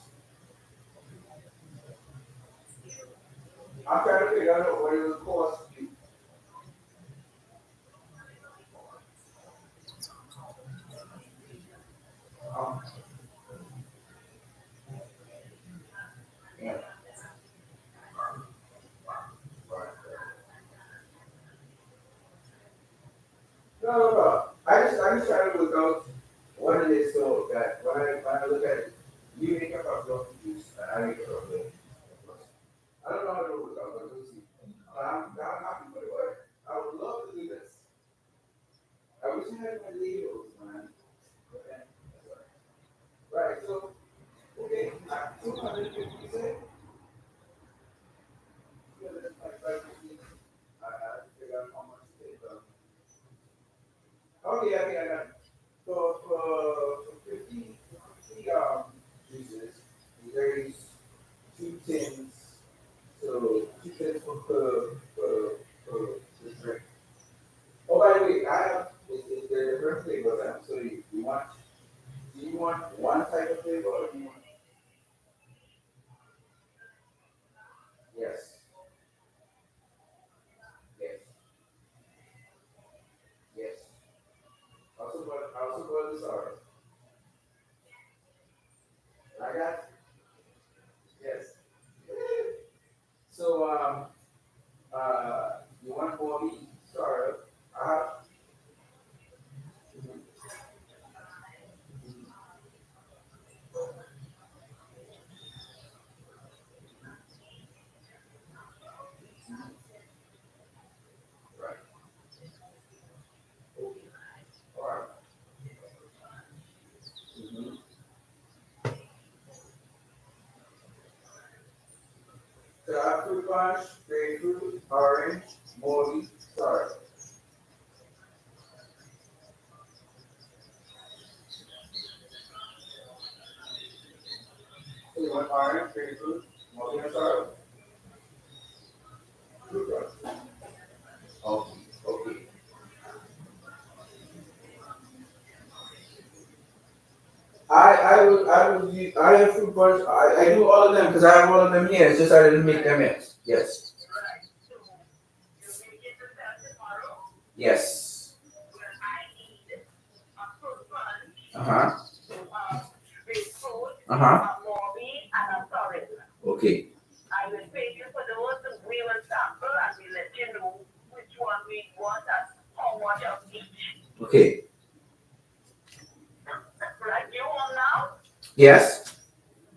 I'm trying to figure out what it would cost you. Um, yeah. No. I just try to look out what it is so that when I look at it, you make up a block of juice and I make up a block. I don't know how to work out, but we'll see. I'm happy for the work. I would love to do this. I wish I had my labels, man. Okay. Right, so, okay, 250 you say? Yeah, that's like 550. I figure out how much it is. Okay, I got it. So for 50 juices, there is 2 tins. So 2 tins per this drink. Oh, by the way, I have there are different flavors. So do you want one type of flavor or do you want? Yes, yes, yes. Also, the sour. I got yes. So you want more meat? Sorry. Uh, right. Okay. All right. Mm-hmm. So I have fruit punch, grapefruit, orange, moldy, sorry. So you want orange, grapefruit, moldy, and sorry. Fruit punch. Okay. Okay. I have fruit punch. I do all of them because I have all of them here. It's just I didn't make them yet. Yes. Right. So you make it to sell tomorrow. Yes. Well, I need a fruit punch, Uh-huh. grapefruit, Uh-huh. a morby, and a sorrel. Okay. I will pay you for those. We will sample and we'll let you know which one we want and how much of each. Okay. Right, you on now? Yes.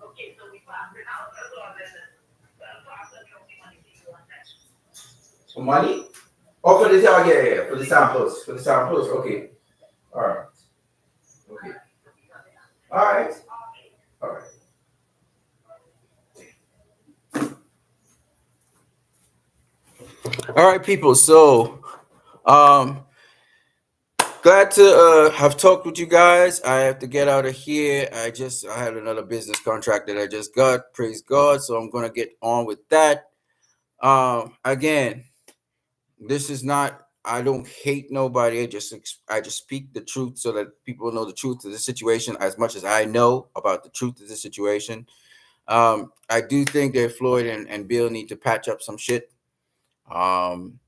Okay, so we pass it out as well as pass it from the money you want that. For money? Oh, for the yeah. For the samples. For the samples. Okay. All right. Okay. All right. All right. All right, people. So Um, glad to have talked with you guys. I have to get out of here. I had another business contract that I just got. Praise God. So I'm gonna get on with that. Again, this is not. I don't hate nobody. I just speak the truth so that people know the truth of the situation as much as I know about the truth of the situation. I do think that Floyd and Bill need to patch up some shit. Um,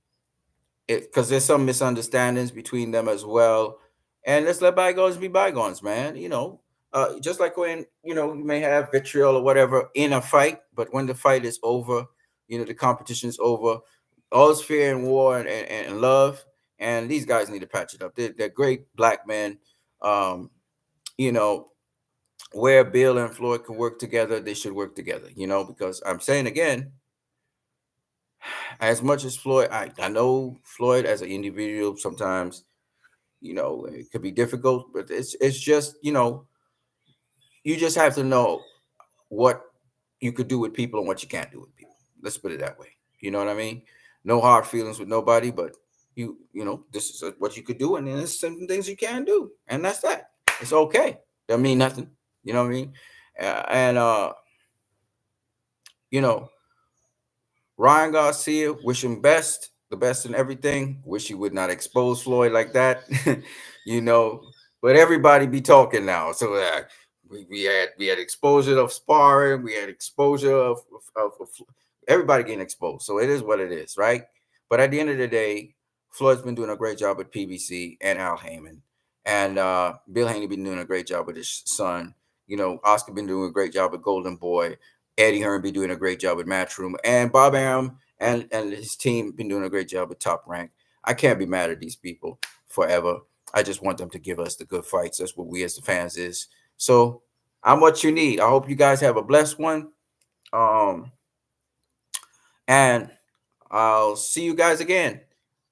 because there's some misunderstandings between them as well. And let's let bygones be bygones, man. Just like when you may have vitriol or whatever in a fight, but when the fight is over, the competition is over. All's fair in war and love, and these guys need to patch it up. They're great black men. Um, you know, where Bill and Floyd can work together, they should work together. Because I'm saying again, as much as Floyd, I know Floyd as an individual sometimes, it could be difficult, but it's just, you just have to know what you could do with people and what you can't do with people. Let's put it that way. You know what I mean? No hard feelings with nobody, but this is what you could do, and then there's some things you can do, and that's that. It's okay. Doesn't mean nothing. You know what I mean? And you know, Ryan Garcia, wish him the best in everything. Wish he would not expose Floyd like that, you know. But everybody be talking now, so we had exposure of sparring, we had exposure of everybody getting exposed. So it is what it is, right? But at the end of the day, Floyd's been doing a great job with PBC and Al Heyman, and Bill Haney been doing a great job with his son. Oscar been doing a great job with Golden Boy. Eddie Hearn be doing a great job with Matchroom, and Bob Arum and his team been doing a great job with Top Rank. I can't be mad at these people forever. I just want them to give us the good fights. That's what we as the fans is. So I'm what you need. I hope you guys have a blessed one. And I'll see you guys again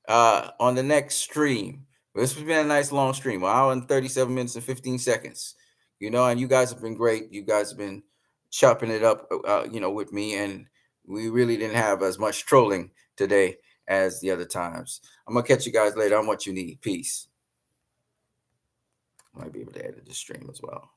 on the next stream. This has been a nice long stream, 1 hour and 37 minutes and 15 seconds. And you guys have been great. You guys have been chopping it up, with me, and we really didn't have as much trolling today as the other times. I'm gonna catch you guys later on what you need. Peace. I might be able to edit the stream as well.